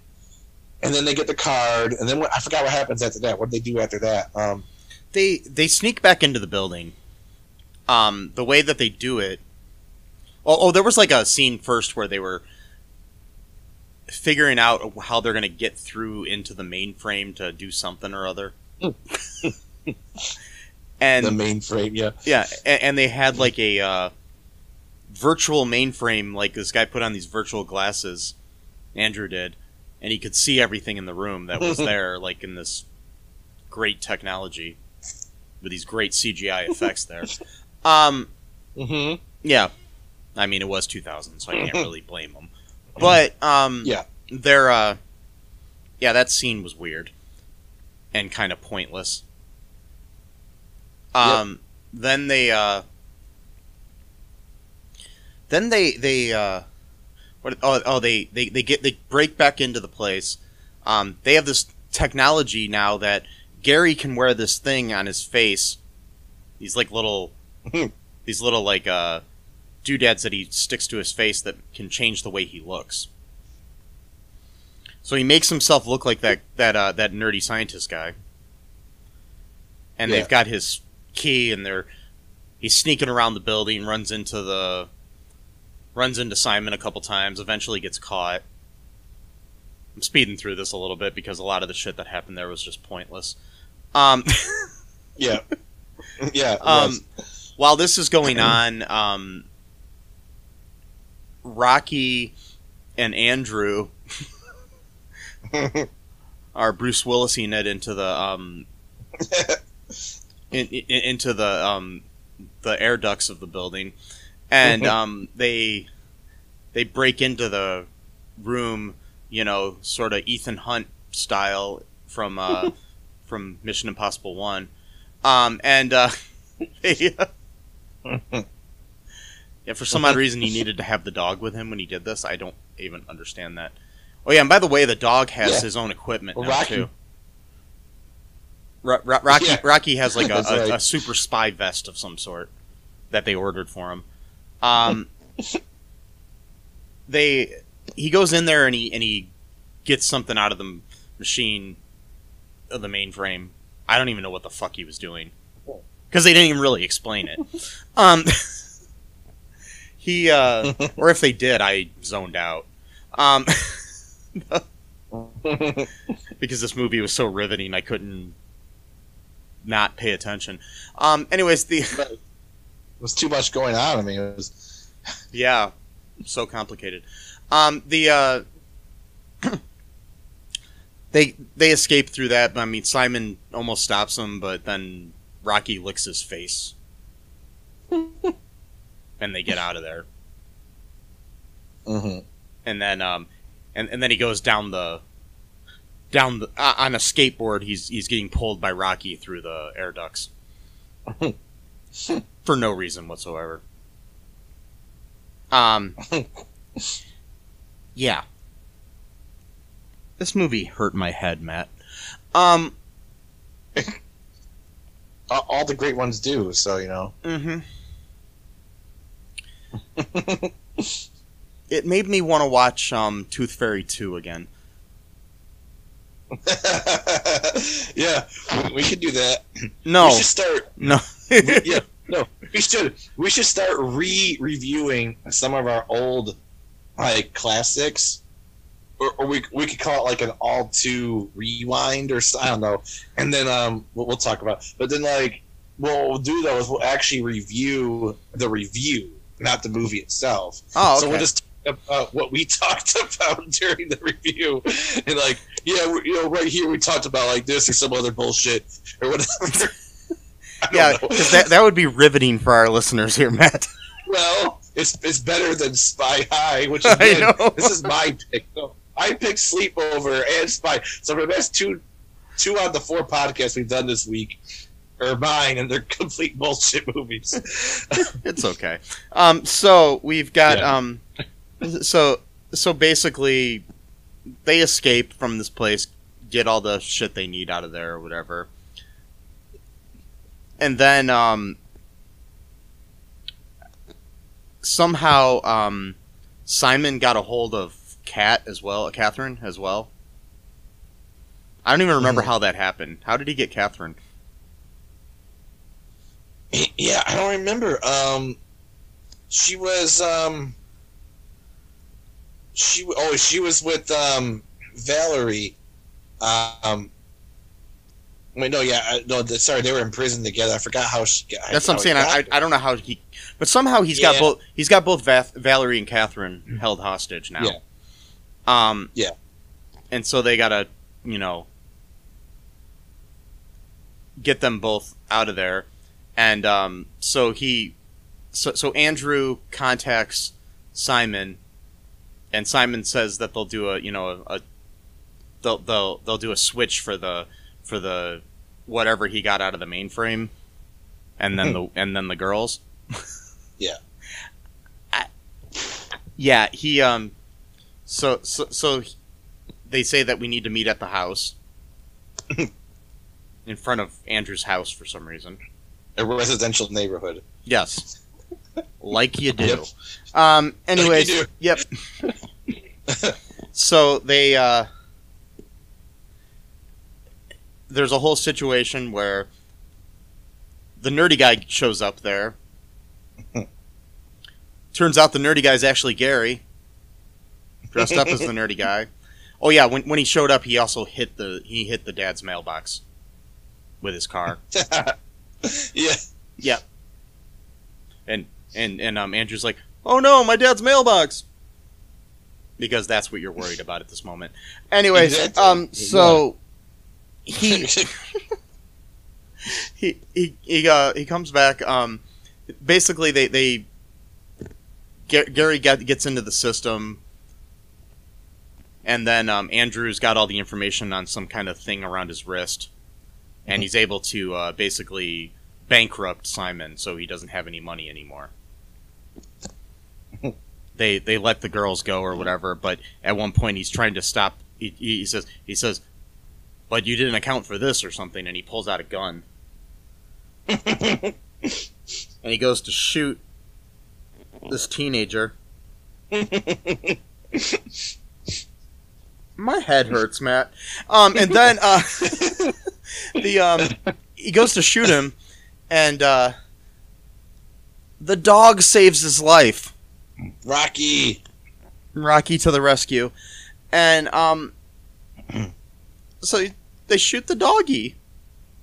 And then they get the card, and then I forgot what happens after that. What do they do after that? They sneak back into the building. The way that they do it. There was like a scene first where they were figuring out how they're going to get through into the mainframe to do something or other. And the mainframe, yeah. Yeah, and they had like a virtual mainframe, like this guy put on these virtual glasses, Andrew did, and he could see everything in the room that was there, like in this great technology with these great CGI effects there. Yeah. I mean, it was 2000, so I can't really blame them. But that scene was weird and kind of pointless. Then they break back into the place. They have this technology now that Gary can wear this thing on his face. These little doodads that he sticks to his face that can change the way he looks. So he makes himself look like that nerdy scientist guy. And they've got his key, and he's sneaking around the building, runs into Simon a couple times, eventually gets caught. I'm speeding through this a little bit because a lot of the shit that happened there was just pointless. Yeah. While this is going on, Rocky and Andrew are Bruce Willising it into the into the air ducts of the building, and they break into the room, sort of Ethan Hunt style from Mission Impossible 1, yeah, for some odd reason he needed to have the dog with him when he did this. I don't even understand that. Oh yeah, and by the way, the dog has his own equipment now too. Rocky has like a super spy vest of some sort that they ordered for him. he goes in there and he gets something out of the machine of the mainframe. I don't even know what the fuck he was doing because they didn't even really explain it. He or if they did, I zoned out. Because this movie was so riveting, I couldn't not pay attention. Anyways, It was too much going on. I mean, it was... Yeah, so complicated. They escape through that. I mean, Simon almost stops them, but then Rocky licks his face, and they get out of there. Mm-hmm. And then, and then he goes down the on a skateboard. He's getting pulled by Rocky through the air ducts for no reason whatsoever. Yeah. This movie hurt my head, Matt. All the great ones do, so, you know. Mm-hmm. It made me want to watch Tooth Fairy 2 again. Yeah, we could do that. No. We should start... No. We should start reviewing some of our old, like, classics. Or we could call it like an all-2 rewind or I don't know, and then we'll talk about. But then like what we'll do though is we'll actually review the review, not the movie itself. Oh, okay. So we'll just talk about what we talked about during the review, and like right here we talked about like this or some other bullshit or whatever. Yeah, because that would be riveting for our listeners here, Matt. Well, it's better than Spy High, which again, this is my pick. So I picked Sleepover and Spy. So the best two out of the 4 podcasts we've done this week are mine, and they're complete bullshit movies. It's okay. So we've got so basically they escape from this place, get all the shit they need out of there or whatever, and then somehow Simon got a hold of Catherine as well. I don't even remember how that happened. How did he get Catherine? Yeah, I don't remember. She was she was with Valerie. Wait, no, sorry, they were in prison together. I forgot how she got. That's what I'm saying. I don't know how he, but somehow he's got both Valerie and Catherine held hostage now. Yeah. Yeah. And so they gotta, get them both out of there, and so Andrew contacts Simon, and Simon says that they'll do they'll do a switch for the whatever he got out of the mainframe, and then the girls. Yeah. He so they say that we need to meet at the house in front of Andrew's house for some reason. A residential neighborhood. Yes. Like you do. Yep. Anyways, like yep. So they there's a whole situation where the nerdy guy shows up there. Turns out the nerdy guy's actually Gary, dressed up as the nerdy guy. Oh yeah, when he showed up, he also hit the dad's mailbox with his car. Yeah. Yeah. And Andrew's like, "Oh no, my dad's mailbox." Because that's what you're worried about at this moment. Anyways, exactly. So he comes back. Basically, Gary gets into the system, and then Andrew's got all the information on some kind of thing around his wrist, and he's able to basically bankrupt Simon, so he doesn't have any money anymore. They let the girls go or whatever, but at one point he's trying to stop. He says, "But you didn't account for this or something," and he pulls out a gun. And he goes to shoot this teenager. My head hurts, Matt. And then he goes to shoot him, and the dog saves his life. Rocky to the rescue, and so they shoot the doggy.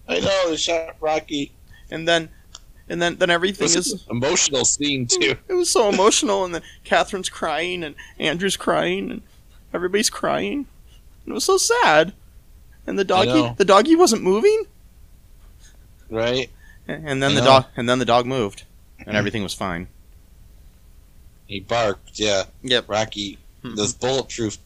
I know, they shot Rocky, and then everything is an emotional scene too. It was so emotional, and then Catherine's crying, and Andrew's crying, and everybody's crying. And it was so sad. And the doggy wasn't moving. Right. And then the dog moved, and everything was fine. He barked, yeah. Yep. Rocky, this bulletproof.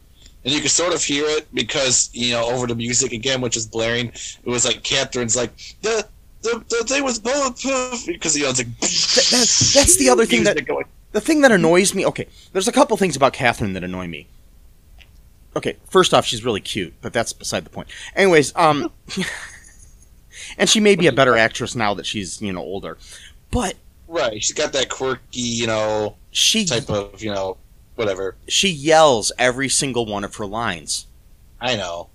And you could sort of hear it because, over the music again, which is blaring, it was like Catherine's like, the thing was bulletproof, because, it's like... That's the other thing the thing that annoys me... Okay, there's a couple things about Catherine that annoy me. Okay, first off, she's really cute, but that's beside the point. Anyways, and she may be a better actress now that she's, older. But... Right, she's got that quirky, type of, whatever. She yells every single one of her lines. I know.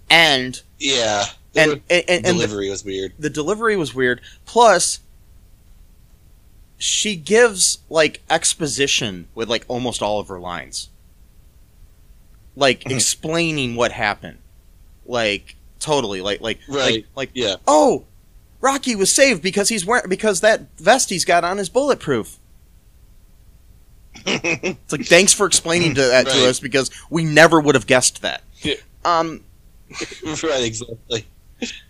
And... Yeah. And delivery was weird. The delivery was weird. Plus, she gives, exposition with, almost all of her lines. Explaining what happened. Totally. Right. Yeah. Oh, Rocky was saved because because that vest he's got on is bulletproof. It's thanks for explaining that to us, because we never would have guessed that. Yeah. Right, exactly.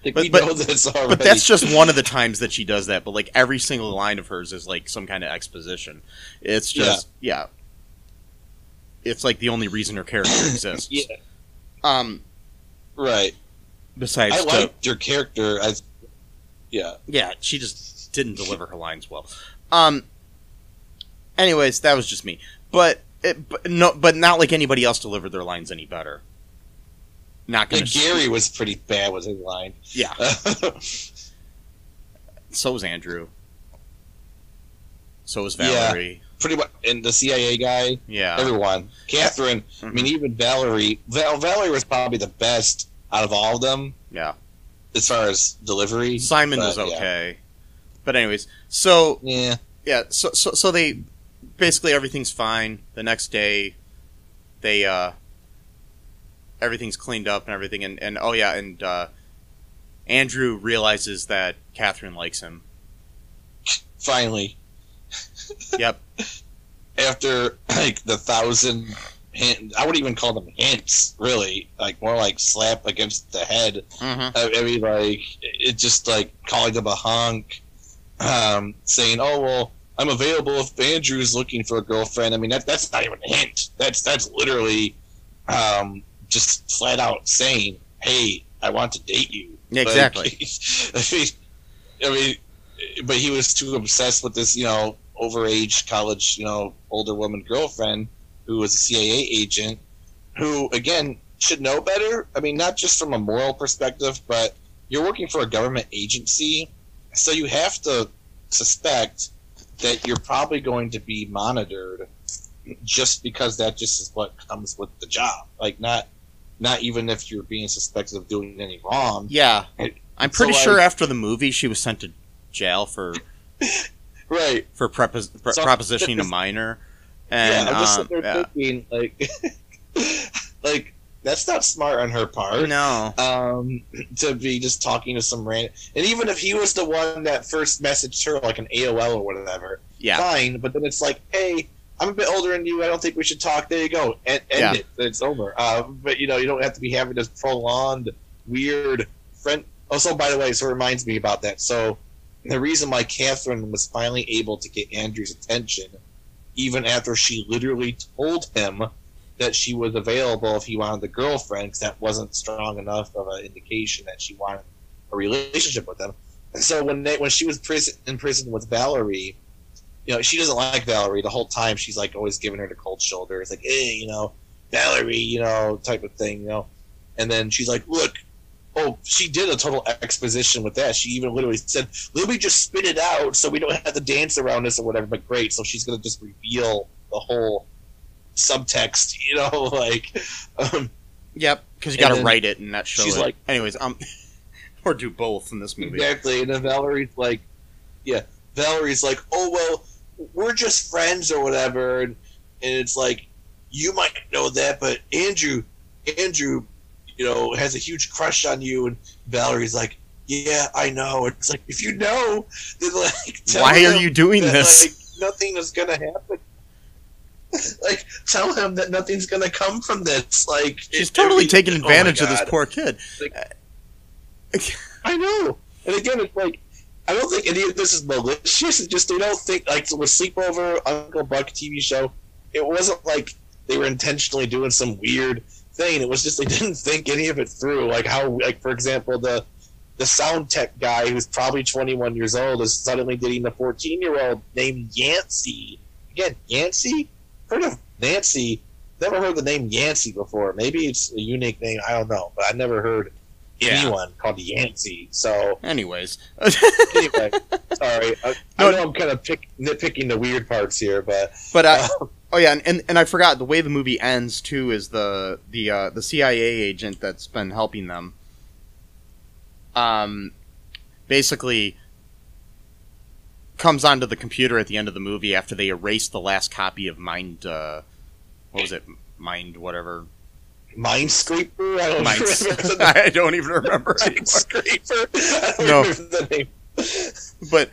We know this already. But that's just one of the times that she does that. But every single line of hers is some kind of exposition. It's just It's the only reason her character exists. Yeah. Right. Besides, I liked your character as. Yeah. Yeah, she just didn't deliver her lines well. Anyways, that was just me. But not like anybody else delivered their lines any better. Not gonna. Gary was pretty bad with his line. Yeah. So was Andrew. So was Valerie. Yeah, pretty much, and the CIA guy. Yeah. Everyone. Catherine. Mm-hmm. I mean, even Valerie. Valerie was probably the best out of all of them. Yeah. As far as delivery. Simon was okay. Yeah. But anyways, so... Yeah. Yeah, so they... Basically, everything's fine. The next day, they, everything's cleaned up and everything, and Andrew realizes that Catherine likes him. Finally. Yep. After, the 1,000... I wouldn't even call them hints, really. More like slap against the head. Mm-hmm. I mean, it's just calling them a hunk, saying, "Oh well, I'm available if Andrew's looking for a girlfriend." I mean, that's not even a hint. That's literally, just flat out saying, "Hey, I want to date you." Yeah, exactly. I mean, but he was too obsessed with this, overage college, older woman girlfriend, who was a CIA agent, who, again, should know better. I mean, not just from a moral perspective, but you're working for a government agency, so you have to suspect that you're probably going to be monitored, just because that just is what comes with the job. Not even if you're being suspected of doing any wrong. Yeah. I'm pretty sure after the movie she was sent to jail for... right. For propositioning a minor. And, I'm just sitting there thinking, that's not smart on her part. No. To be just talking to some random... And even if he was the one that first messaged her, an AOL or whatever, fine, but then it's hey, I'm a bit older than you, I don't think we should talk, there you go, end it, it's over. But, you don't have to be having this prolonged, weird friend... Also, by the way, so it reminds me about that. So, the reason why Catherine was finally able to get Andrew's attention, even after she literally told him that she was available if he wanted the girlfriend, because that wasn't strong enough of an indication that she wanted a relationship with him. And so when she was in prison with Valerie, she doesn't like Valerie the whole time. She's always giving her the cold shoulder. It's hey, Valerie, type of thing, And then she's look, she did a total exposition with that. She even literally said, let me just spit it out so we don't have to dance around this or whatever, but great. So she's going to just reveal the whole subtext, you know, like. Yep, because you got to then write it and not show she's it. like- Anyways, or do both in this movie. Exactly, and then Valerie's like, oh, well, we're just friends or whatever, and it's like, you might know that, but Andrew, you know, has a huge crush on you, and Valerie's like, yeah, I know. It's like, if you know, then like, tell Why are him you doing that, this? Like, nothing is gonna happen. Like, tell him that nothing's gonna come from this. Like, She's totally taking advantage of this God. poor kid. I know. And again, it's like, I don't think any of this is malicious. It's just they don't think, like, with Sleepover, Uncle Buck TV show, it wasn't like they were intentionally doing some weird thing. It was just they didn't think any of it through. Like how, like, for example, the sound tech guy who's probably 21 years old is suddenly dating a 14-year-old named Yancey. Again, Yancey? Heard of Nancy. Never heard the name Yancey before. Maybe it's a unique name. I don't know. But I never heard anyone called Yancey. So, Anyways. anyway, sorry. I know I'm kind of nitpicking the weird parts here, but oh yeah, and I forgot the way the movie ends too is the CIA agent that's been helping them. Basically comes onto the computer at the end of the movie after they erase the last copy of Mind. What was it? Mind whatever. Minescraper? I don't even remember. Minescraper? I don't No. remember the name. But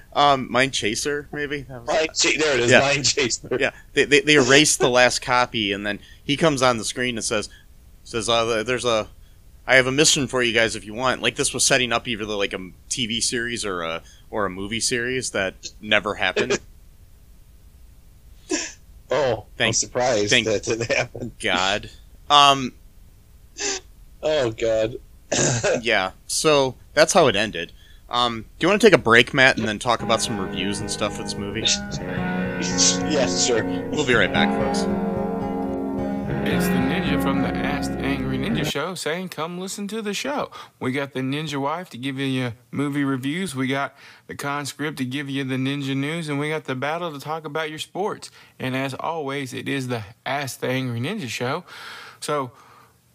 Mind Chaser, maybe. There There it is. Yeah. Mind Chaser. Yeah, they erased the last copy, and then he comes on the screen and says, I have a mission for you guys if you want. Like this was setting up either like a TV series or a movie series that never happened. Oh, I'm surprised that didn't happen. God. Oh God. Yeah. So that's how it ended. Do you want to take a break, Matt, and then talk about some reviews and stuff for this movie? Yeah, sure. We'll be right back, folks. It's the ninja from the Ask the Angry Ninja Show saying, come listen to the show. We got the ninja wife to give you movie reviews. We got the conscript to give you the ninja news. And we got the battle to talk about your sports. And as always, it is the Ask the Angry Ninja Show. So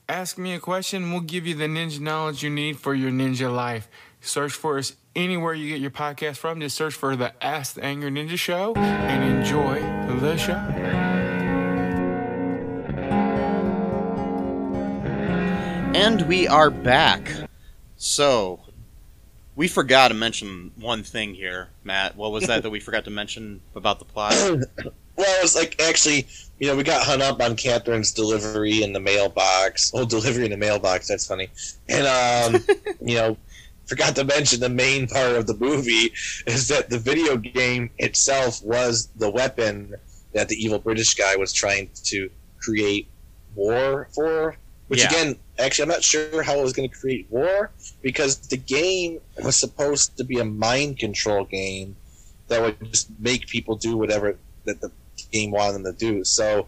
ask me a question. We'll give you the ninja knowledge you need for your ninja life. Search for us anywhere you get your podcast from. Just search for the Ask the Angry Ninja Show and enjoy the show. And we are back. So, we forgot to mention one thing here, Matt. What was that we forgot to mention about the plot? Well, it was like, actually, you know, we got hung up on Catherine's delivery in the mailbox. Oh, delivery in the mailbox, that's funny. And, you know, forgot to mention the main part of the movie is that the video game itself was the weapon that the evil British guy was trying to create war for. Which, again, actually, I'm not sure how it was going to create war, because the game was supposed to be a mind control game that would just make people do whatever that the game wanted them to do. So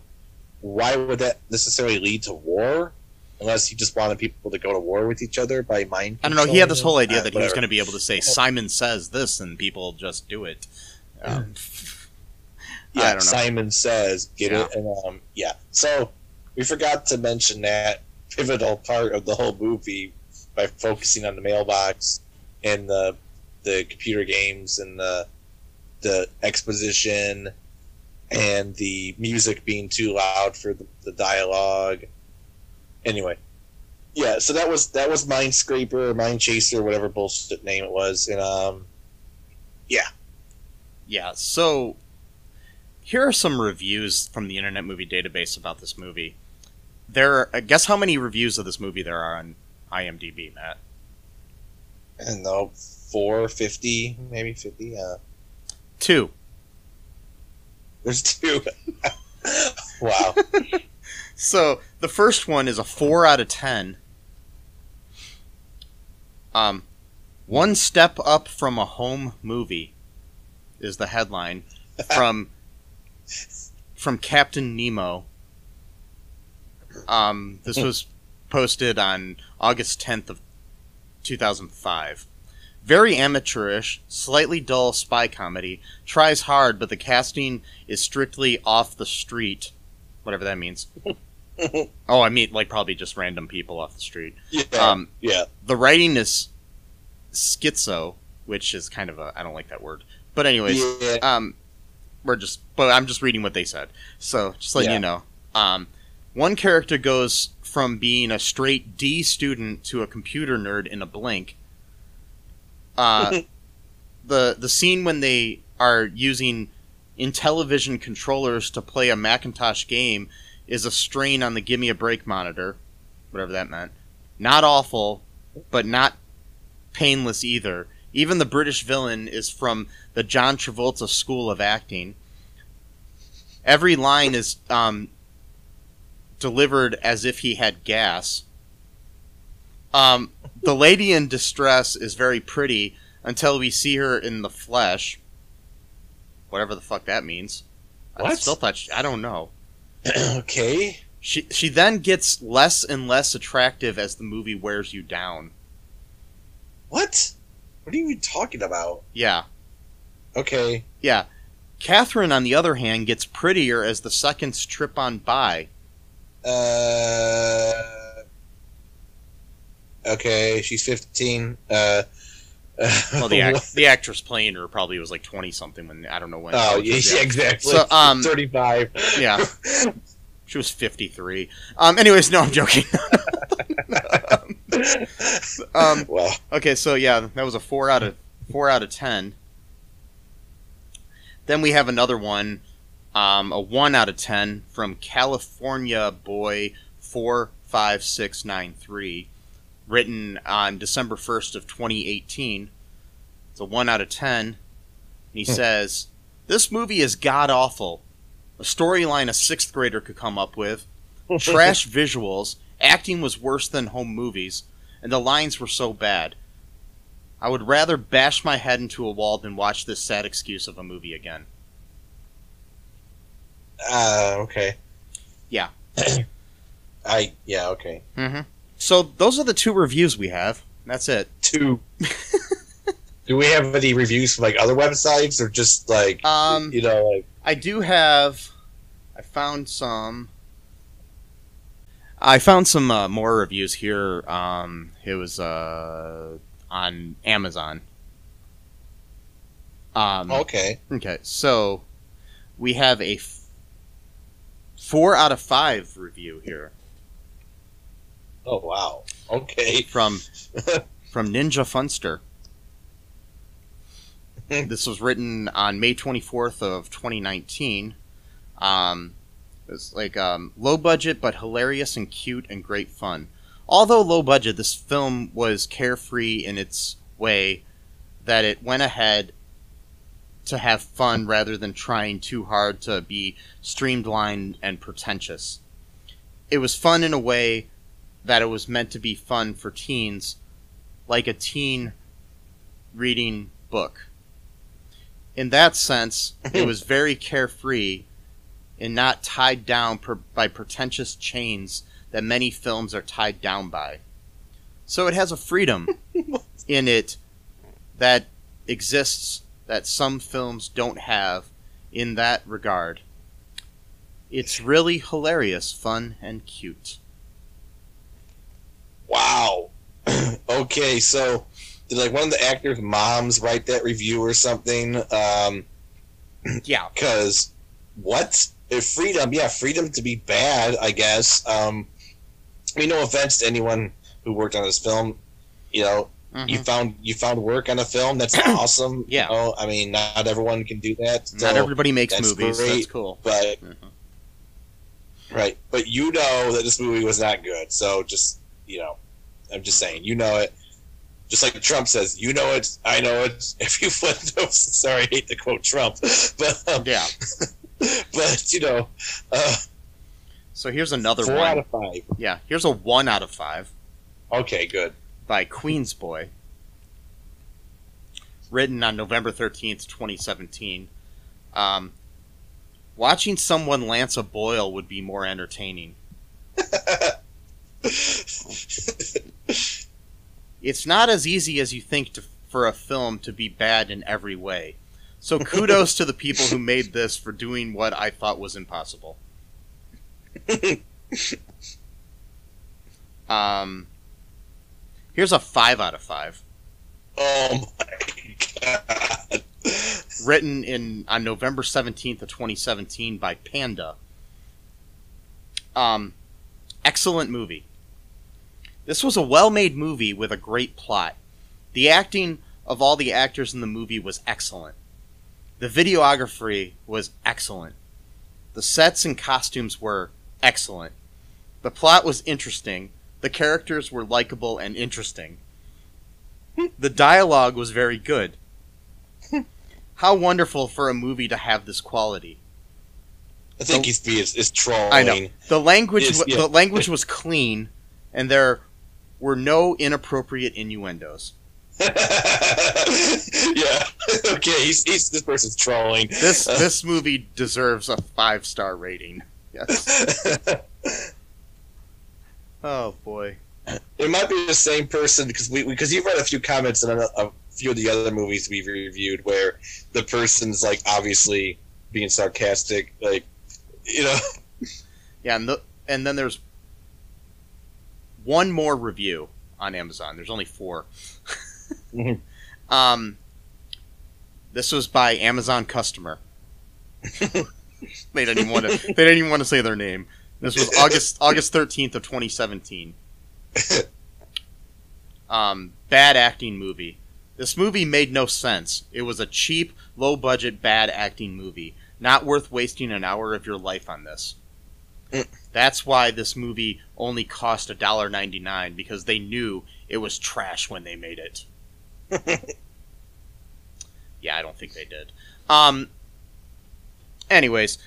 why would that necessarily lead to war? Unless he just wanted people to go to war with each other by mind control. I don't know, he had this whole idea that he was going to be able to say, Simon says this, and people just do it. I don't know. Simon says, get it? And, so we forgot to mention that pivotal part of the whole movie by focusing on the mailbox and the computer games and the exposition and the music being too loud for the dialogue. Anyway, yeah, so that was Minescraper or Mind Chaser, whatever bullshit name it was, and Yeah, so here are some reviews from the Internet Movie Database about this movie. Guess how many reviews of this movie there are on IMDb, Matt? I don't know, 450, maybe 50. 2. There's 2. Wow. So the first one is a 4 out of 10. One step up from a home movie is the headline from Captain Nemo. This was posted on August 10th of 2005. Very amateurish, slightly dull spy comedy. Tries hard, but the casting is strictly off the street. Whatever that means. Oh, I mean, like, probably just random people off the street. Yeah. The writing is schizo, which is kind of I don't like that word. But anyways, Yeah. I'm just reading what they said. So, just letting you know. One character goes from being a straight D student to a computer nerd in a blink. The scene when they are using Intellivision controllers to play a Macintosh game is a strain on the Give Me a Break monitor, whatever that meant. Not awful, but not painless either. Even the British villain is from the John Travolta School of Acting. Every line is delivered as if he had gas. The lady in distress is very pretty until we see her in the flesh. Whatever the fuck that means. What? I still thought I don't know. Okay. She then gets less and less attractive as the movie wears you down. What? What are you even talking about? Yeah. Okay. Yeah. Catherine, on the other hand, gets prettier as the seconds trip on by. Okay, she's 15. Well, the actress playing her probably was like 20-something when, I don't know when. Oh, yeah, exactly. So, 35. Yeah. She was 53. Anyways, no, I'm joking. Well. Okay, so yeah, that was a 4 out of 10. Then we have another one, a 1 out of 10 from California Boy 45693, written on December 1st of 2018. It's a 1 out of 10. And he says, "This movie is god-awful. A storyline a 6th grader could come up with. Trash visuals. Acting was worse than home movies. And the lines were so bad. I would rather bash my head into a wall than watch this sad excuse of a movie again." Okay. Yeah. Yeah, okay. Mm-hmm. So those are the 2 reviews we have. That's it. 2. Do we have any reviews from, like, other websites, or just, like, you know, like... I do have... I found some more reviews here. It was on Amazon. Okay. Okay, so we have a 4 out of 5 review here. Oh, wow. Okay. From Ninja Funster. This was written on May 24th of 2019. It's like low budget but hilarious and cute and great fun. Although low budget, this film was carefree in its way that it went ahead to have fun rather than trying too hard to be streamlined and pretentious. It was fun in a way that it was meant to be fun for teens, like a teen reading book. In that sense, it was very carefree and not tied down by pretentious chains that many films are tied down by. So it has a freedom in it that exists that some films don't have in that regard. It's really hilarious, fun, and cute. Wow. Okay, so did, like, one of the actors' moms write that review or something? Yeah. Because, what? Freedom to be bad, I guess. I mean, no offense to anyone who worked on this film. You know, you found work on a film. That's awesome. Yeah. You know? I mean, not everyone can do that. So not everybody makes that's movies. Great, that's cool. But right, but you know that this movie was not good. So just, you know, I'm just saying, you know it. Just like Trump says, you know it, I know it. If you flip those, sorry, I hate to quote Trump, but yeah. But you know, so here's another 4 one. out of 5. Yeah, here's a 1 out of 5 Okay, good. by Queensboy, written on November 13th, 2017. Watching someone lance a boil would be more entertaining. It's not as easy as you think for a film to be bad in every way. So kudos to the people who made this for doing what I thought was impossible. Here's a 5 out of 5. Oh my god. Written on November 17th of 2017 by Panda. Excellent movie. This was a well-made movie with a great plot. The acting of all the actors in the movie was excellent. The videography was excellent. The sets and costumes were excellent. The plot was interesting. The characters were likable and interesting. The dialogue was very good. How wonderful for a movie to have this quality. I think he's trolling. I know. The language was clean, and there were no inappropriate innuendos. Yeah. Okay, this person's trolling. This movie deserves a 5-star rating. Yes. Oh boy. It might be the same person because you've read a few comments on a few of the other movies we've reviewed where the person's like obviously being sarcastic, like, you know. Yeah, and then there's one more review on Amazon. There's only 4. This was by Amazon customer. They didn't even want to say their name. This was August 13th of 2017. Bad acting movie. This movie made no sense. It was a cheap, low-budget, bad acting movie. Not worth wasting an hour of your life on this. That's why this movie only cost $1.99, because they knew it was trash when they made it. Yeah, I don't think they did. Anyways,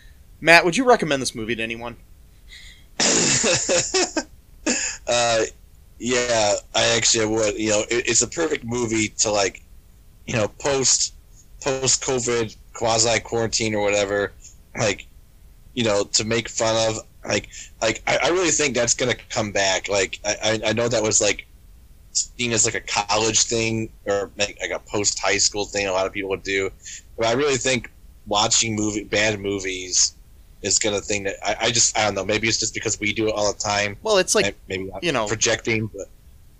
Matt, would you recommend this movie to anyone? Yeah, I actually would. You know, it's a perfect movie to, like, you know, post COVID quasi quarantine or whatever, like, you know, to make fun of. Like I really think that's gonna come back. Like I know that was like seen as like a college thing or like a post high school thing a lot of people would do, but I really think watching bad movies is gonna thing that I don't know, maybe it's just because we do it all the time. Well, it's like, maybe not, you know, projecting,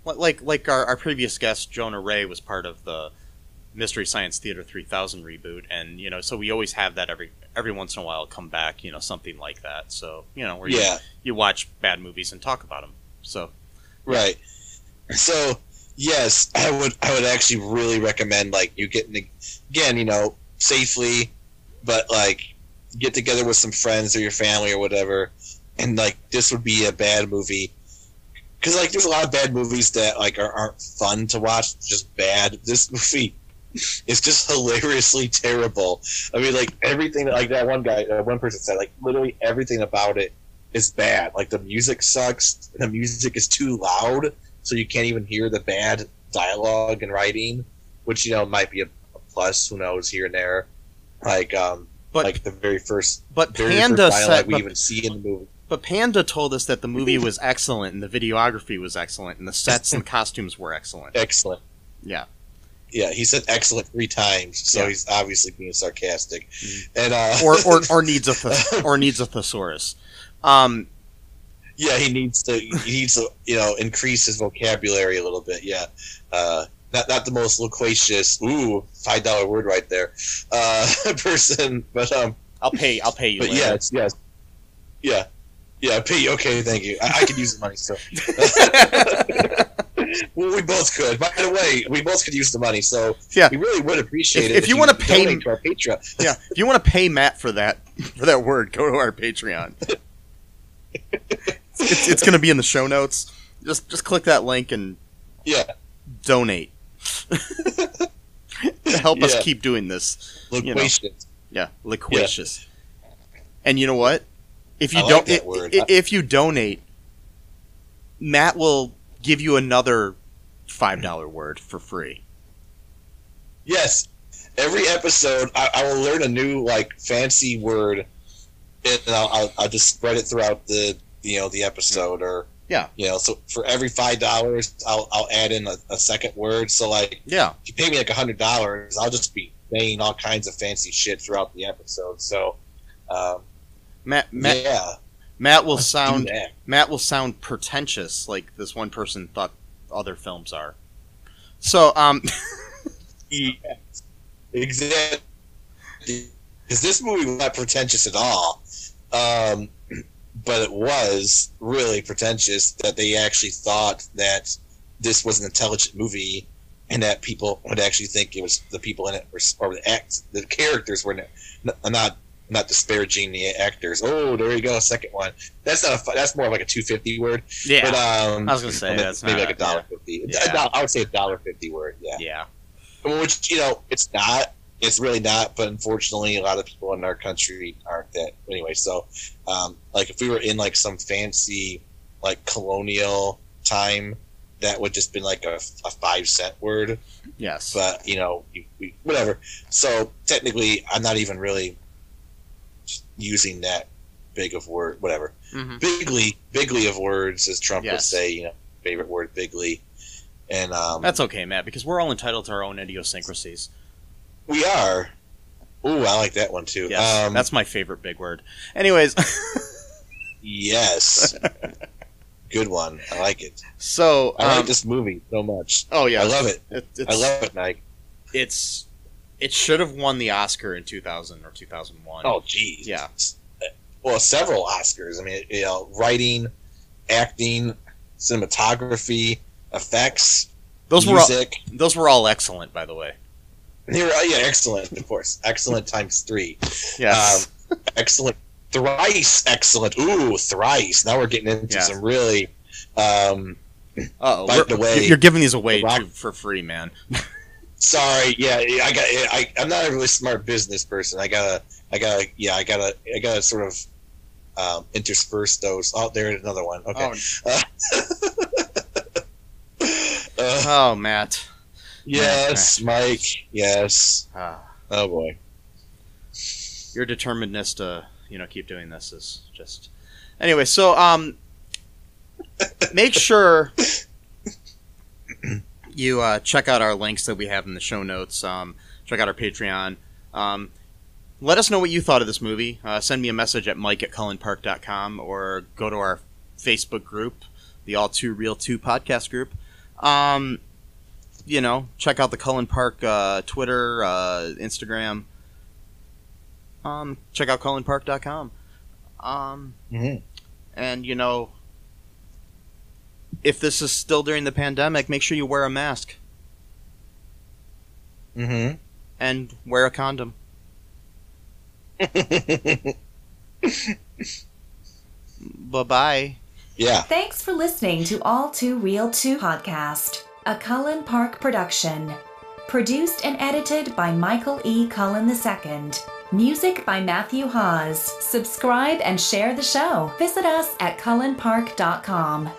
but like our previous guest Jonah Ray was part of the Mystery Science Theater 3000 reboot, and you know, so we always have that every once in a while come back, you know, something like that. So, you know, where you watch bad movies and talk about them. So, right. So, yes, I would actually really recommend, like, you getting, again, you know, safely, but like get together with some friends or your family or whatever, and like this would be a bad movie. Because like there's a lot of bad movies that like aren't fun to watch, just bad. This movie is just hilariously terrible. I mean, like everything, like that one person said, like literally everything about it is bad. Like the music sucks. The music is too loud, so you can't even hear the bad dialogue and writing, which, you know, might be a plus. Who knows, here and there. Like, like the very first dialogue we even see in the movie. But Panda told us that the movie was excellent, and the videography was excellent, and the sets and costumes were excellent. Excellent. Yeah. Yeah, he said excellent 3 times, so he's obviously being sarcastic. And or needs a thesaurus. Yeah, he needs to you know, increase his vocabulary a little bit. Yeah, not the most loquacious. Ooh, $5 word right there. Person, but I'll pay you. But later. yes, yeah, I'll pay you. Okay, thank you. I could use the money still. Well, we both could. By the way, we both could use the money, so yeah, we really would appreciate it if you want to pay to our Patreon. Yeah, if you want to pay Matt for that word, go to our Patreon. It's going to be in the show notes. Just click that link and donate to help us keep doing this. Loquacious. You know? Yeah, loquacious. Yeah. And you know what? If you if you donate, Matt will give you another $5 word for free. Yes. Every episode, I will learn a new, like, fancy word, and I'll just spread it throughout the episode, or Yeah. You know, so for every $5, I'll add in a second word. So like, Yeah. if you pay me like $100, I'll just be saying all kinds of fancy shit throughout the episode. So, Matt will sound pretentious, like this one person thought other films are. So, yes, exactly. Because this movie was not pretentious at all. But it was really pretentious that they actually thought that this was an intelligent movie and that people would actually think it was the people in it or the characters were not disparaging the actors. Oh, there you go, second one. That's that's more like a $2.50 word. Yeah, but, I was gonna say that's maybe not, like $1.50. Yeah. I would say $1.50 word. Yeah. Yeah. Which it's not. It's really not, but unfortunately, a lot of people in our country aren't that. Anyway, so like if we were in like some fancy like colonial time, that would just been like a 5-cent word. Yes. But whatever. So technically, I'm not even really using that big of word. Whatever. Mm-hmm. Bigly of words, as Trump would Yes. say. Favorite word, bigly. And that's okay, Matt, because we're all entitled to our own idiosyncrasies. We are. Ooh, I like that one too. Yes, that's my favorite big word. Anyways. Yes. Good one. I like it. So I like this movie so much. Oh yeah, I love it. I love it, Mike. It should have won the Oscar in 2000 or 2001. Oh, geez. Yeah. Well, several Oscars. I mean, writing, acting, cinematography, effects, music. Those were all excellent, by the way. They were, excellent, of course. Excellent times 3. Yes. Excellent. Thrice excellent. Ooh, thrice. Now we're getting into some really. By the way, you're giving these away for free, man. Sorry. Yeah, I'm not a really smart business person. I gotta sort of intersperse those. Oh, there's another one. Okay. Oh, Matt. Yes, Mike. Yes. Oh boy. Your determinedness to keep doing this is just. Anyway, so make sure you check out our links that we have in the show notes. Check out our Patreon. Let us know what you thought of this movie. Send me a message at mike@cullenpark.com or go to our Facebook group, the All Too Real 2 podcast group. Check out the Cullen Park Twitter, Instagram. Check out cullenpark.com. And, if this is still during the pandemic, make sure you wear a mask. Mm-hmm. And wear a condom. Bye-bye. Yeah. Thanks for listening to All Too Real 2 podcast, a Cullen Park production. Produced and edited by Michael E. Cullen II. Music by Matthew Hawes. Subscribe and share the show. Visit us at cullenpark.com.